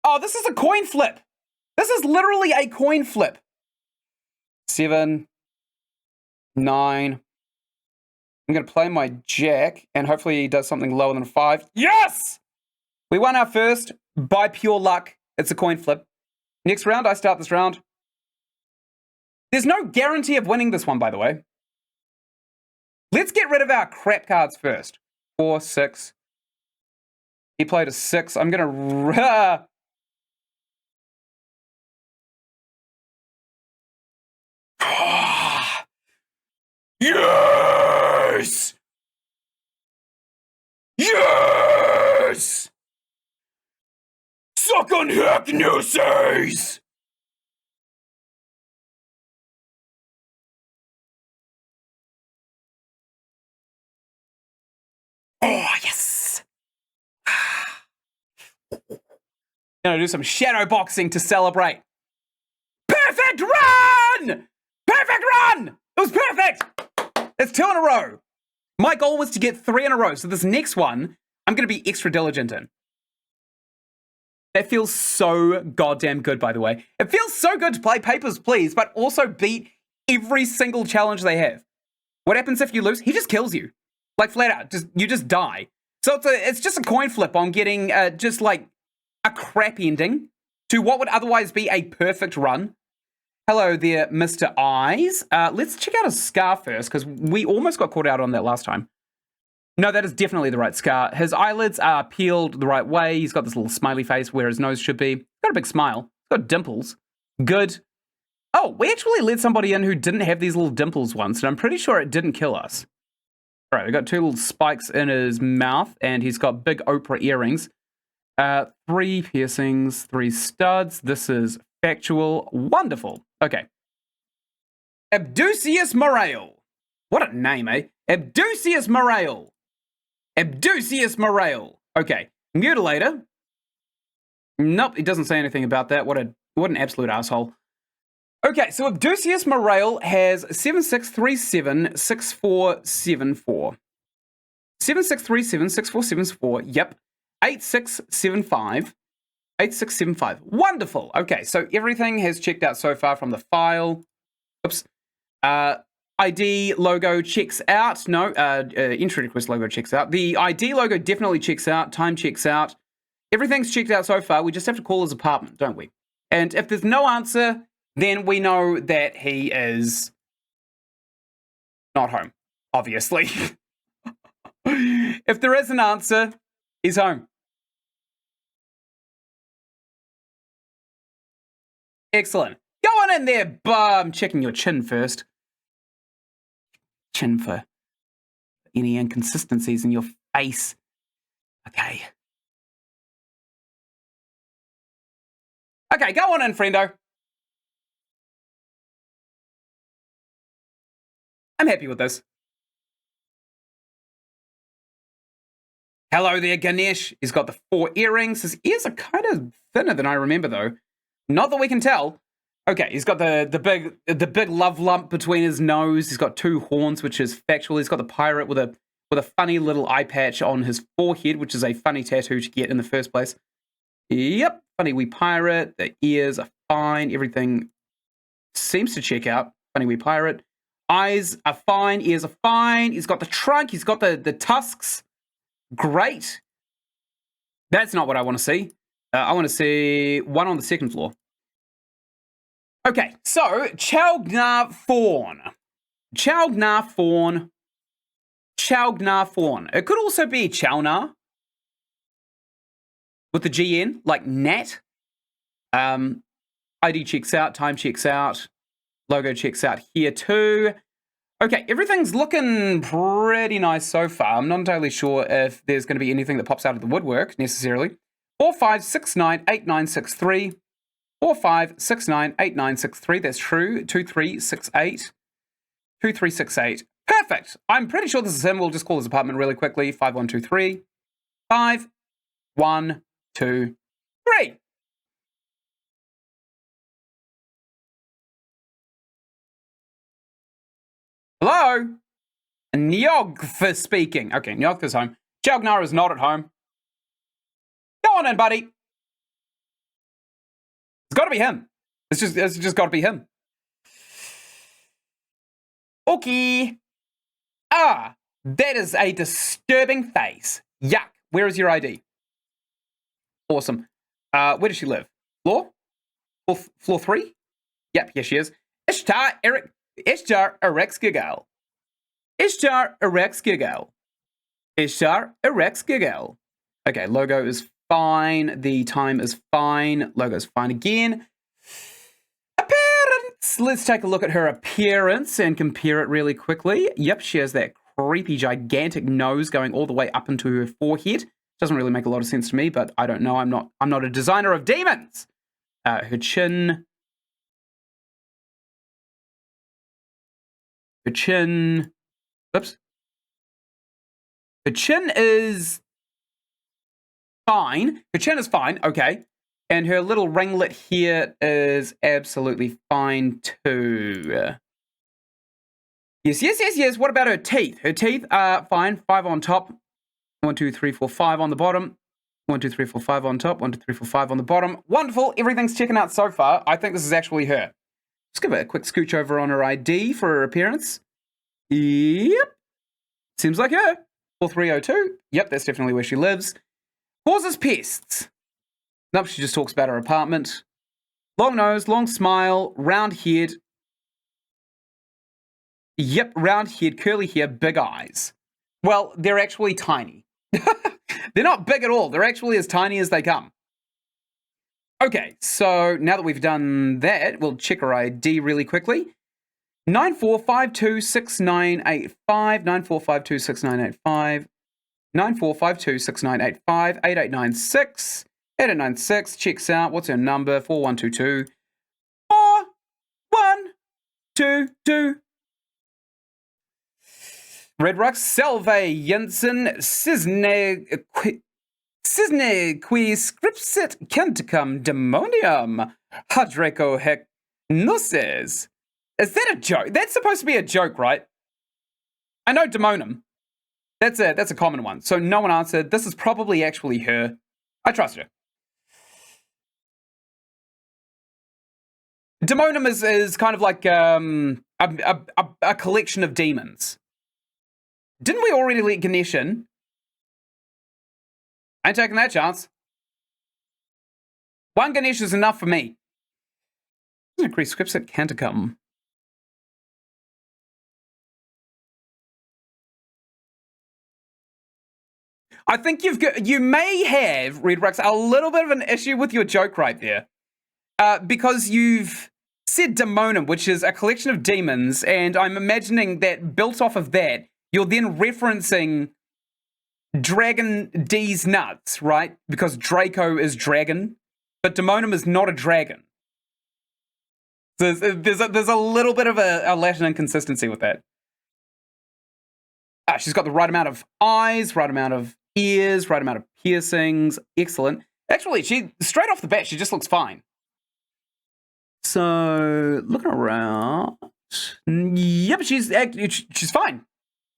Oh, this is a coin flip. This is literally a coin flip. 7, 9. I'm going to play my jack, and hopefully he does something lower than 5. Yes! We won our first by pure luck. It's a coin flip. Next round, I start this round. There's no guarantee of winning this one, by the way. Let's get rid of our crap cards first. 4, 6. He played a 6. I'm going to... Yes! Yes! Suck on hypnosis! Oh, yes! Gonna do some shadow boxing to celebrate. Perfect run! Perfect run! It was perfect! That's 2 in a row. My goal was to get 3 in a row, so this next one, I'm gonna be extra diligent in. That feels so goddamn good, by the way. It feels so good to play Papers, Please, but also beat every single challenge they have. What happens if you lose? He just kills you. Like, flat out. You just die. So it's just a coin flip on getting just, like, a crap ending to what would otherwise be a perfect run. Hello there, Mr. Eyes. Let's check out his scar first, because we almost got caught out on that last time. No, that is definitely the right scar. His eyelids are peeled the right way. He's got this little smiley face where his nose should be. He's got a big smile. He's got dimples. Good. Oh, we actually let somebody in who didn't have these little dimples once, and I'm pretty sure it didn't kill us. All right, we've got 2 little spikes in his mouth, and he's got big Oprah earrings. 3 piercings, 3 studs. This is factual. Wonderful. Okay. Abducius Morale. What a name, eh? Abducius Morale. Abducius Morale. Okay. Mutilator. Nope, it doesn't say anything about that. What an absolute asshole. Okay, so Abducius Morale has 7637 6474. 7637 6474. Yep. 8675. 8675. Wonderful. Okay, so everything has checked out so far from the file. Oops. ID logo checks out. No, entry request logo checks out. The ID logo definitely checks out. Time checks out. Everything's checked out so far. We just have to call his apartment, don't we? And if there's no answer, then we know that he is not home, obviously. If there is an answer, he's home. Excellent. Go on in there, I'm checking your chin first. Chin for any inconsistencies in your face. Okay. Okay, go on in, friendo. I'm happy with this. Hello there, Ganesh. He's got the 4 earrings. His ears are kind of thinner than I remember, though. Not that we can tell. Okay, he's got the big love lump between his nose. He's got 2 horns, which is factual. He's got the pirate with a funny little eye patch on his forehead, which is a funny tattoo to get in the first place. Yep, funny wee pirate. The ears are fine. Everything seems to check out. Funny wee pirate. Eyes are fine. Ears are fine. He's got the trunk. He's got the tusks. Great. That's not what I want to see. I want to see one on the 2nd floor. Okay, so Chalgnar Fawn. Chalgnar Fawn. Chalgnar Fawn. It could also be Chalnar with the GN, like Nat. ID checks out, time checks out, logo checks out here too. Okay, everything's looking pretty nice so far. I'm not entirely sure if there's going to be anything that pops out of the woodwork necessarily. 45698963. 45698963. That's true. 2368. 2368. Perfect. I'm pretty sure this is him. We'll just call his apartment really quickly. 5123. 5123. Hello? Nyogth speaking. Okay, Nyogth is home. Chalgnar is not at home. Go on in, buddy. It's got to be him. It's just got to be him. Okay. Ah, that is a disturbing face. Yuck. Where is your ID? Awesome. Where does she live? Floor? Floor 3? Yep, here she is. Ishtar Erex Giggle. Ishtar Erex Giggle. Ishtar Erex Giggle. Okay, logo is fine. The time is fine. Logo is fine again. Appearance. Let's take a look at her appearance and compare it really quickly. Yep, she has that creepy, gigantic nose going all the way up into her forehead. Doesn't really make a lot of sense to me, but I don't know. I'm not a designer of demons. Her chin. Her chin. Oops. Her chin is fine. Her chin is fine. Okay. And her little ringlet here is absolutely fine too. Yes. What about her teeth? Her teeth are fine. 5 on top. 1, 2, 3, 4, 5 on the bottom. 1, 2, 3, 4, 5 on top. 1, 2, 3, 4, 5 on the bottom. Wonderful. Everything's checking out so far. I think this is actually her. Just give it a quick scooch over on her ID for her appearance. Yep. Seems like her. 4302. Yep, that's definitely where she lives. Causes pests. Nope, she just talks about her apartment. Long nose, long smile, round head. Yep, round head, curly hair, big eyes. Well, they're actually tiny. They're not big at all. They're actually as tiny as they come. Okay, so now that we've done that, we'll check her ID really quickly. 94526985, 94526985, 94526985, 8896, 8896, checks out. What's her number? 4122 4122. Red Rux, Selve, Ynsin, Cisne qui scripsit canticum demonium, Hadraco hec nusses. Is that a joke? That's supposed to be a joke, right? I know demonum. That's a common one. So no one answered. This is probably actually her. I trust her. Demonum is kind of like a collection of demons. Didn't we already let Ganesh in? I ain't taking that chance. One Ganesh is enough for me. Increase scripts at Canticum. I think you may have, Red Rux, a little bit of an issue with your joke right there. Because you've said demonum, which is a collection of demons, and I'm imagining that built off of that, you're then referencing Dragon D's nuts, right? Because Draco is dragon, but demonum is not a dragon. So there's a little bit of a Latin inconsistency with that. She's got the right amount of eyes, right amount of ears, right amount of piercings. Excellent. Actually, she straight off the bat, she just looks fine. So looking around, yep, she's fine.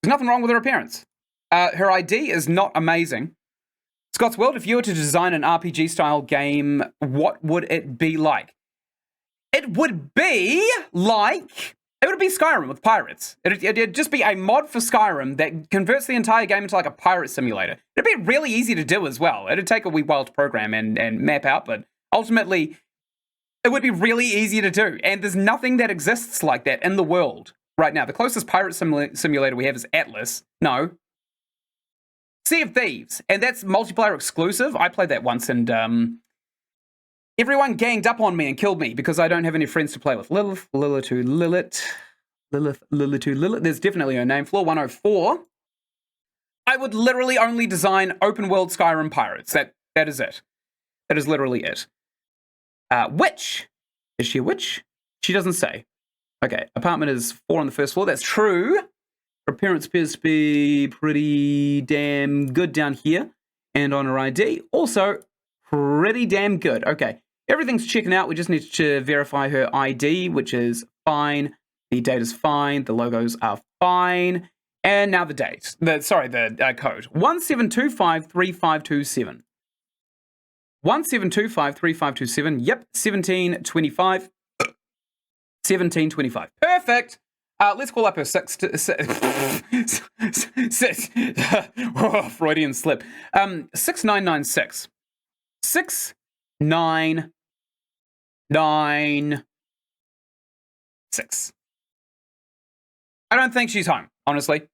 There's nothing wrong with her appearance. Her ID is not amazing. Scott's World, if you were to design an RPG-style game, what would it be like? It would be Skyrim with pirates. It'd just be a mod for Skyrim that converts the entire game into like a pirate simulator. It'd be really easy to do as well. It'd take a wee while to program and map out, but ultimately, it would be really easy to do. And there's nothing that exists like that in the world right now. The closest pirate simulator we have is Atlas. No. Sea of Thieves. And that's multiplayer exclusive. I played that once and everyone ganged up on me and killed me because I don't have any friends to play with. Lilith. There's definitely her name. Floor 104. I would literally only design open world Skyrim pirates. That is it. That is literally it. Witch. Is she a witch? She doesn't say. Okay, apartment is 4 on the first floor. That's true. Her appearance appears to be pretty damn good down here. And on her ID, also pretty damn good. Okay, everything's checking out. We just need to verify her ID, which is fine. The data's fine. The logos are fine. And now the date. The code. 17253527. 17253527. Yep, 1725. 1725. Perfect. Let's call up her Freudian slip. 6996. 6996. I don't think she's home, honestly.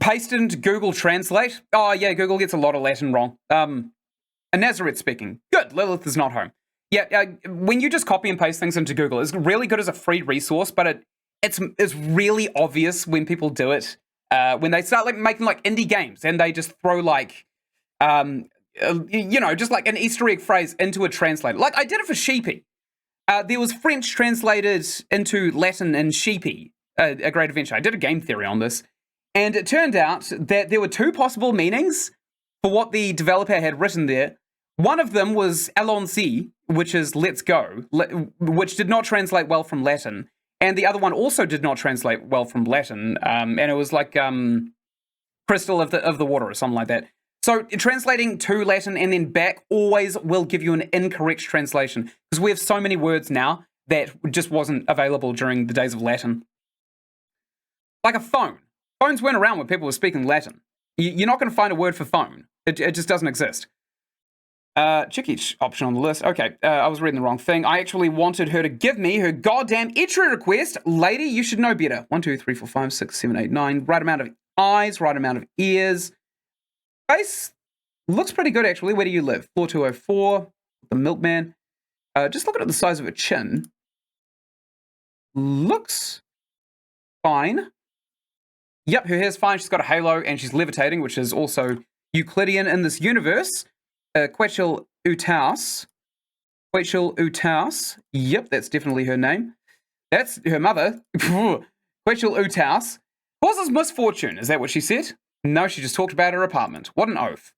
Paste it into Google Translate. Oh, yeah, Google gets a lot of Latin wrong. A Nazareth speaking. Good, Lilith is not home. Yeah, when you just copy and paste things into Google, it's really good as a free resource, but it's really obvious when people do it. When they start making indie games and they just throw just like an Easter egg phrase into a translator. Like I did it for Sheepy. There was French translated into Latin in Sheepy, A Great Adventure. I did a game theory on this. And it turned out that there were two possible meanings for what the developer had written there. One of them was allons-y, which is let's go, which did not translate well from Latin. And the other one also did not translate well from Latin. And it was like crystal of the water or something like that. So translating to Latin and then back always will give you an incorrect translation because we have so many words now that just wasn't available during the days of Latin. Like a phone. Phones weren't around when people were speaking Latin. You're not going to find a word for phone. It just doesn't exist. Check each option on the list. Okay, I was reading the wrong thing. I actually wanted her to give me her goddamn entry request. Lady, you should know better. 1, 2, 3, 4, 5, 6, 7, 8, 9. Right amount of eyes, right amount of ears. Face looks pretty good, actually. Where do you live? Floor 204. The milkman. Just looking at the size of her chin. looks fine. Yep, her hair's fine. She's got a halo and she's levitating, which is also Euclidean in this universe. Quetzal Utaus. Quetzal Utaus. Yep, that's definitely her name. That's her mother. Quetzal Utaus. Causes misfortune. Is that what she said? No, she just talked about her apartment. What an oath.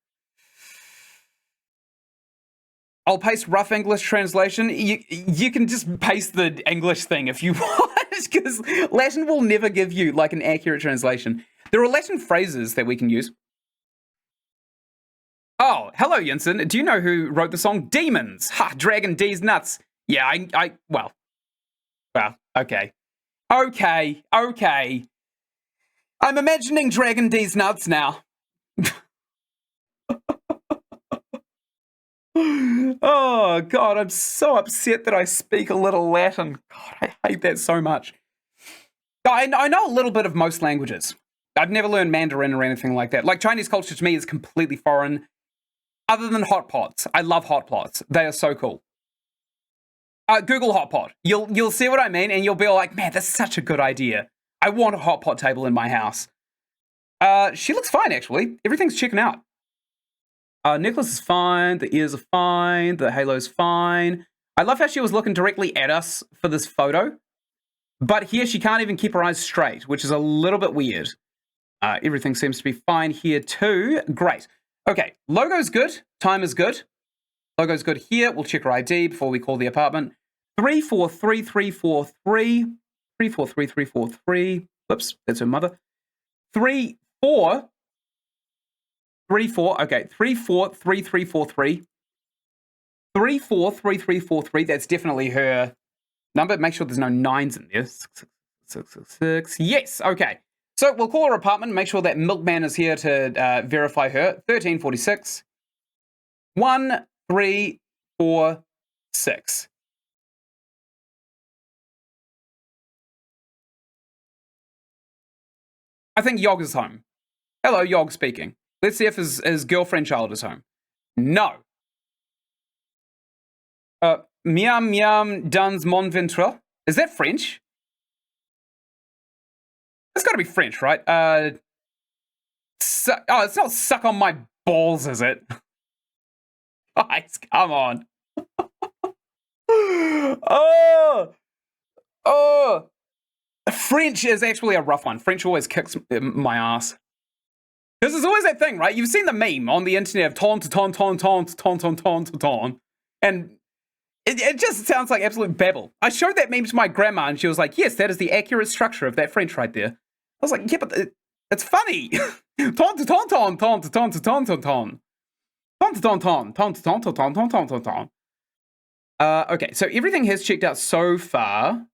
I'll paste rough English translation. You can just paste the English thing if you want, because Latin will never give you like an accurate translation. There are Latin phrases that we can use. Oh, hello, Ynsin. Do you know who wrote the song Demons? Ha, Dragon D's nuts. Yeah, well, okay. Okay. I'm imagining Dragon D's nuts now. Oh, God, I'm so upset that I speak a little Latin. God, I hate that so much. I know a little bit of most languages. I've never learned Mandarin or anything like that. Like, Chinese culture to me is completely foreign. Other than hot pots. I love hot pots. They are so cool. Google hot pot. You'll see what I mean, and you'll be like, man, that's such a good idea. I want a hot pot table in my house. She looks fine, actually. Everything's checking out. Necklace is fine. The ears are fine. The halo's fine. I love how she was looking directly at us for this photo. But here she can't even keep her eyes straight, which is a little bit weird. Everything seems to be fine here too. Great. Okay, logo's good. Time is good. Logo's good here. We'll check her ID before we call the apartment. 343343. 343343. Whoops, that's her mother. 34. Okay, 343343. 343343. That's definitely her number. Make sure there's no nines in there. 666. Yes, okay. So we'll call her apartment and make sure that Milkman is here to verify her. 1346. 1346. I think Yog is home. Hello, Yog speaking. Let's see if his girlfriend child is home. No. Miam miam dans mon ventre. Is that French? It's got to be French, right? It's not suck on my balls, is it? Guys, come on. Oh. French is actually a rough one. French always kicks my ass. Because there's always that thing, right? You've seen the meme on the internet of ton to ton to ton to ton to ton to ton. And it just sounds like absolute babble. I showed that meme to my grandma and she was like, yes, that is the accurate structure of that French right there. I was like, yeah, but it's funny. Ton to ton ton ton to ton to ton to ton. Ton to ton ton ton to ton to ton ton ton to ton. Okay, so everything has checked out so far.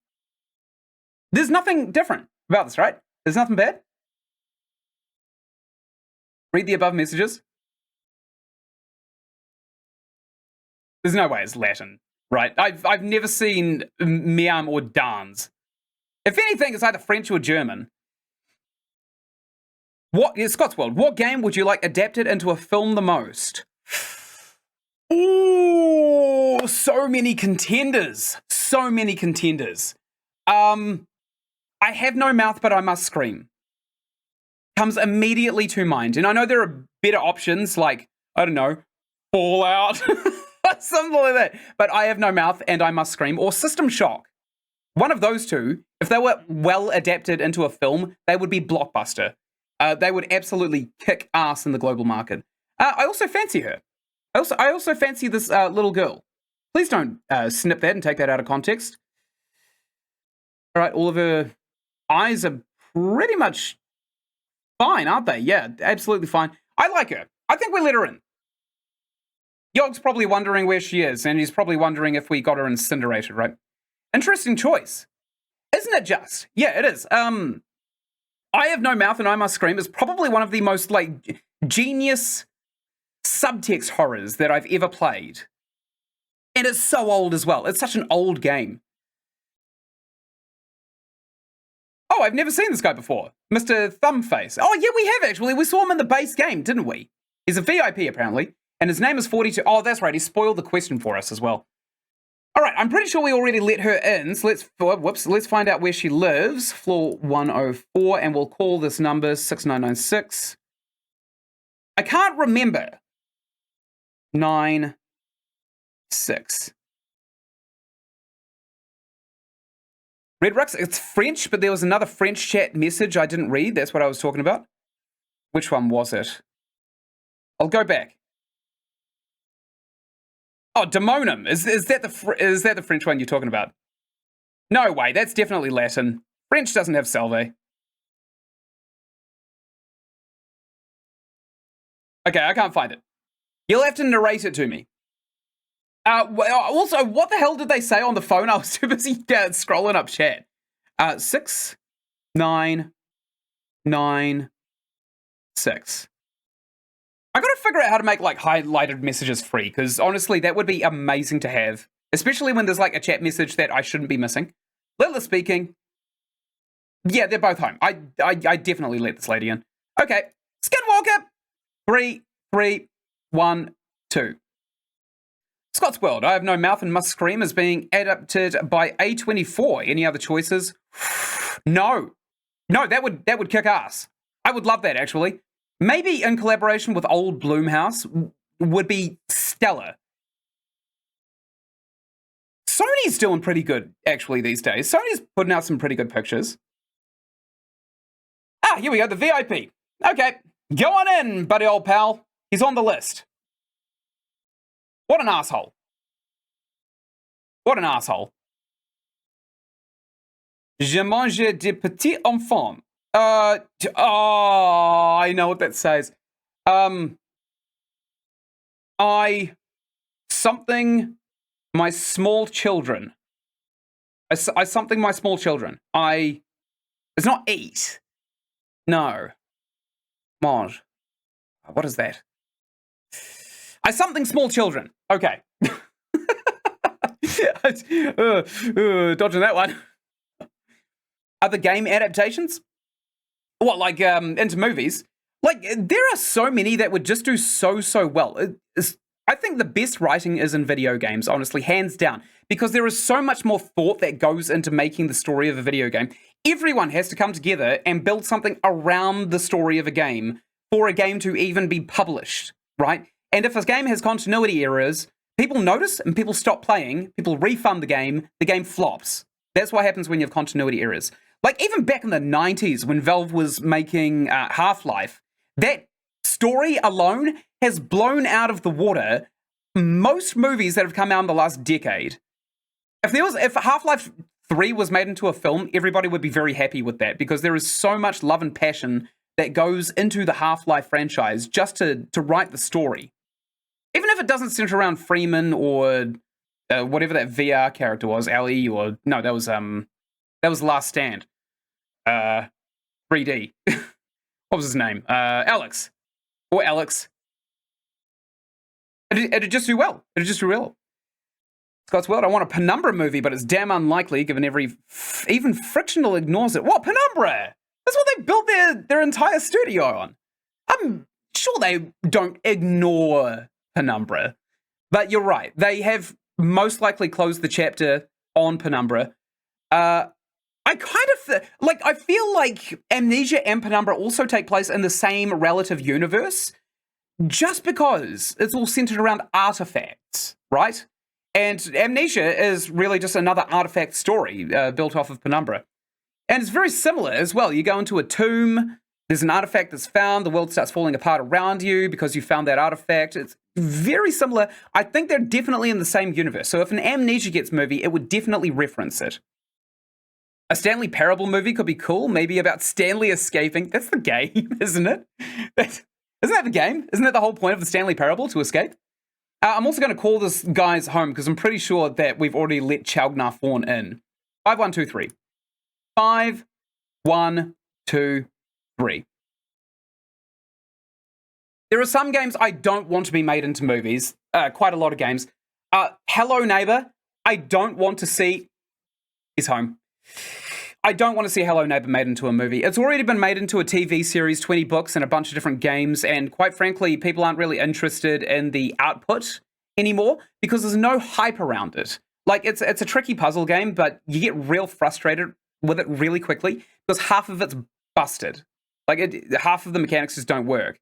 There's nothing different about this, right? There's nothing bad. Read the above messages. There's no way it's Latin, right? I've never seen miam or dans. If anything, it's either French or German. Scotsworld, what game would you like adapted into a film the most? Ooh, so many contenders. So many contenders. I have no mouth, but I must scream. Comes immediately to mind. And I know there are better options like, I don't know, Fallout, something like that. But I have no mouth and I must scream. Or System Shock. One of those two, if they were well adapted into a film, they would be blockbuster. They would absolutely kick ass in the global market. I also fancy her. I also fancy this little girl. Please don't snip that and take that out of context. All right, all of her eyes are pretty much fine, aren't they? Yeah, absolutely fine. I like her. I think we let her in. Yog's probably wondering where she is, and he's probably wondering if we got her incinerated, right? Interesting choice. Isn't it just? Yeah, it is. I Have No Mouth and I Must Scream is probably one of the most, like, genius subtext horrors that I've ever played. And it's so old as well. It's such an old game. Oh, I've never seen this guy before. Mr. Thumbface. Oh, yeah, we have actually. We saw him in the base game, didn't we? He's a VIP, apparently. And his name is 42. Oh, that's right. He spoiled the question for us as well. All right, I'm pretty sure we already let her in, so let's find out where she lives. Floor 104, and we'll call this number 6996. I can't remember. 96. Red Rux, it's French, but there was another French chat message I didn't read. That's what I was talking about. Which one was it? I'll go back. Oh, Damonum. Is that the French one you're talking about? No way. That's definitely Latin. French doesn't have salve. Okay, I can't find it. You'll have to narrate it to me. Also, what the hell did they say on the phone? I was too busy scrolling up chat. 6996. I gotta figure out how to make like highlighted messages free, because honestly, that would be amazing to have, especially when there's like a chat message that I shouldn't be missing. Lilith speaking. Yeah, they're both home. I definitely let this lady in. Okay, Skinwalker. 3, 3, 1, 2. Scott's World. I have no mouth and must scream is being adapted by A24. Any other choices? No, that would kick ass. I would love that actually. Maybe in collaboration with Old Bloomhouse would be stellar. Sony's doing pretty good, actually, these days. Sony's putting out some pretty good pictures. Ah, here we go, the VIP. Okay, go on in, buddy old pal. He's on the list. What an asshole. What an asshole. Je mange des petits enfants. I know what that says. Something my small children. Something my small children. It's not eat. No. Mange. What is that? I something small children. Okay. Dodging that one. Other game adaptations? What, like into movies? Like, there are so many that would just do so well. I think the best writing is in video games, honestly, hands down, because there is so much more thought that goes into making the story of a video game. Everyone has to come together and build something around the story of a game for a game to even be published, right? And if a game has continuity errors, people notice and people stop playing, people refund the game flops. That's what happens when you have continuity errors. Like, even back in the 90s when Valve was making Half-Life, that story alone has blown out of the water most movies that have come out in the last decade. If Half-Life 3 was made into a film, everybody would be very happy with that, because there is so much love and passion that goes into the Half-Life franchise just to write the story. Even if it doesn't center around Freeman or whatever that VR character was, Ellie, or no, that was Last Stand. 3D. What was his name? Alex. Or Alex. It'd just do well. It'd just do well. Scott's World, I want a Penumbra movie, but it's damn unlikely given even Frictional ignores it. What, Penumbra? That's what they built their entire studio on. I'm sure they don't ignore Penumbra. But you're right. They have most likely closed the chapter on Penumbra. I feel like Amnesia and Penumbra also take place in the same relative universe, just because it's all centered around artifacts, right? And Amnesia is really just another artifact story built off of Penumbra. And it's very similar as well. You go into a tomb, there's an artifact that's found, the world starts falling apart around you because you found that artifact. It's very similar. I think they're definitely in the same universe. So if an Amnesia gets movie, it would definitely reference it. A Stanley Parable movie could be cool, maybe about Stanley escaping. That's the game, isn't it? Isn't that the game? Isn't that the whole point of the Stanley Parable, to escape? I'm also going to call this guy's home, because I'm pretty sure that we've already let Chalgnar Fawn in. 5, 1, 2, 3. 5, 1, 2, 3. There are some games I don't want to be made into movies. Quite a lot of games. Hello Neighbour. I don't want to see... He's home. I don't want to see Hello Neighbour made into a movie. It's already been made into a TV series, 20 books, and a bunch of different games, and quite frankly, people aren't really interested in the output anymore because there's no hype around it. Like, it's a tricky puzzle game, but you get real frustrated with it really quickly because half of it's busted. Like, half of the mechanics just don't work.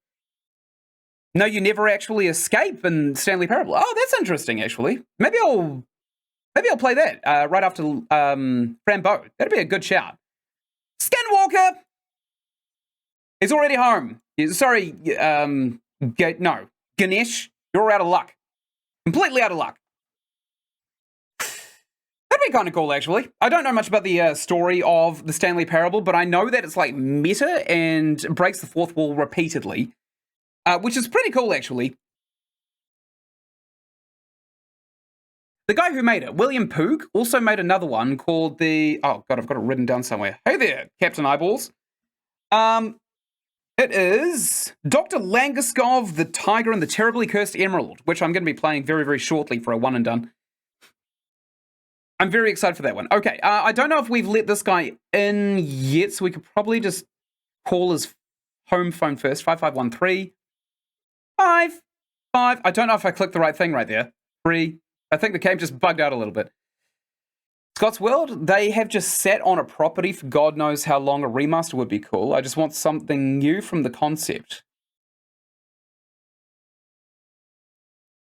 No, you never actually escape in Stanley Parable. Oh, that's interesting, actually. Maybe I'll play that right after Frambeau. That'd be a good shout. Skinwalker! He's already home. Sorry, no. Ganesh, you're out of luck. Completely out of luck. That'd be kind of cool, actually. I don't know much about the story of the Stanley Parable, but I know that it's like meta and breaks the fourth wall repeatedly, which is pretty cool, actually. The guy who made it, William Poog, also made another one called the... Oh, God, I've got it written down somewhere. Hey there, Captain Eyeballs. It is Dr. Langeskov, the Tiger and the Terribly Cursed Emerald, which I'm going to be playing very, very shortly for a one and done. I'm very excited for that one. Okay, I don't know if we've let this guy in yet, so we could probably just call his home phone first. 5513 5 5. I don't know if I clicked the right thing right there. 3. I think the game just bugged out a little bit. Scott's World, they have just sat on a property for God knows how long. A remaster would be cool. I just want something new from the concept.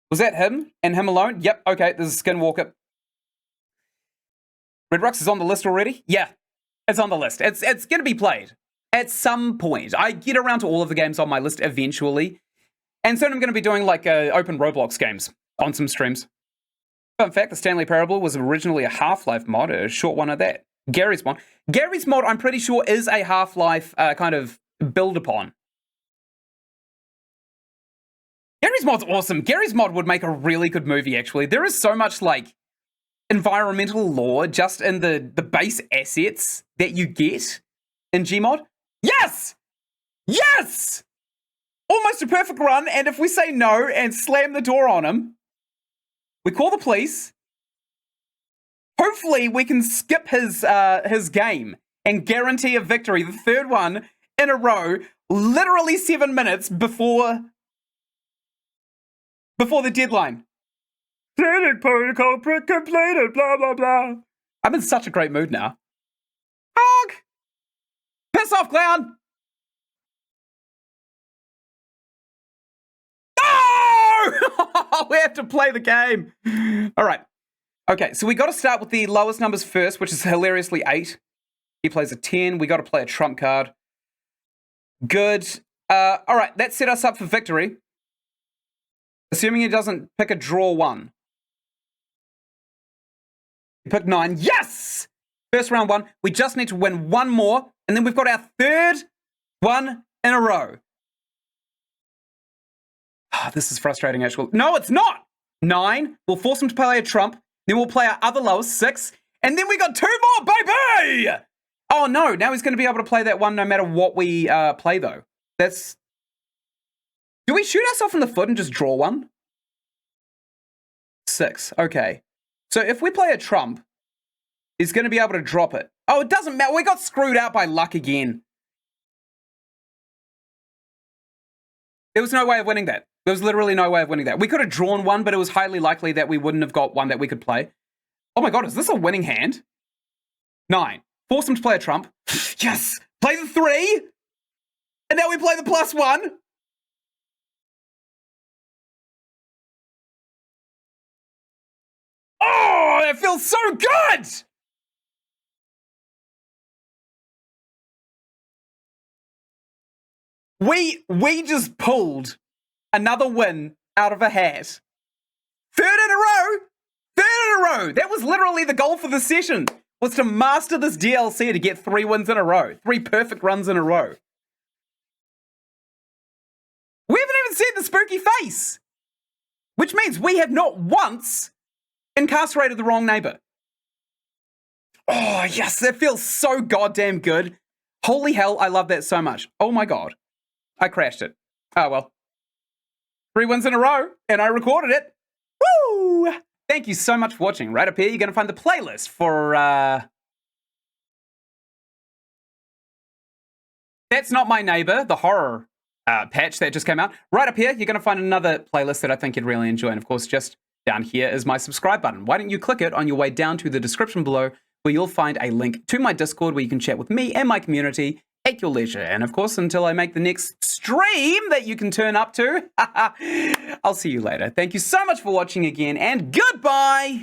Was that him and him alone? Yep, okay, this is Skinwalker. Red Rux is on the list already? Yeah, it's on the list. It's going to be played at some point. I get around to all of the games on my list eventually. And soon I'm going to be doing like open Roblox games on some streams. Fun fact, the Stanley Parable was originally a Half-Life mod, a short one of that. Gary's mod. Gary's mod, I'm pretty sure, is a Half-Life kind of build upon. Gary's mod's awesome. Gary's mod would make a really good movie, actually. There is so much, like, environmental lore just in the base assets that you get in Gmod. Yes! Yes! Almost a perfect run, and if we say no and slam the door on him, we call the police. Hopefully, we can skip his game and guarantee a victory. The third one in a row, literally 7 minutes before the deadline. Planning protocol completed, blah, blah, blah. I'm in such a great mood now. Hog! Piss off, clown! We have to play the game. All right. Okay, so we got to start with the lowest numbers first, which is hilariously 8. He plays a 10. We got to play a trump card. Good. All right, that set us up for victory. Assuming he doesn't pick a draw 1. He picked 9. Yes! First round 1. We just need to win 1 more, and then we've got our third one in a row. This is frustrating, actually. No, it's not! 9. We'll force him to play a trump. Then we'll play our other lowest, 6. And then we got 2 more, baby! Oh, no. Now he's going to be able to play that one no matter what we play, though. That's... Do we shoot ourselves in the foot and just draw 1? 6. Okay. So if we play a trump, he's going to be able to drop it. Oh, it doesn't matter. We got screwed out by luck again. There was no way of winning that. There was literally no way of winning that. We could have drawn 1, but it was highly likely that we wouldn't have got one that we could play. Oh my god, is this a winning hand? 9. Force him to play a trump. Yes! Play the 3! And now we play the +1! Oh, it feels so good! We just pulled another win out of a hat. Third in a row! Third in a row! That was literally the goal for the session, was to master this DLC to get 3 wins in a row. 3 perfect runs in a row. We haven't even seen the spooky face! Which means we have not once incarcerated the wrong neighbor. Oh, yes, that feels so goddamn good. Holy hell, I love that so much. Oh my god. I crashed it. Oh, well. 3 wins in a row, and I recorded it. Woo! Thank you so much for watching. Right up here, you're going to find the playlist for, That's Not My Neighbor, the horror patch that just came out. Right up here, you're going to find another playlist that I think you'd really enjoy. And, of course, just down here is my subscribe button. Why don't you click it on your way down to the description below, where you'll find a link to my Discord where you can chat with me and my community at your leisure. And of course, until I make the next stream that you can turn up to, I'll see you later. Thank you so much for watching again, and goodbye!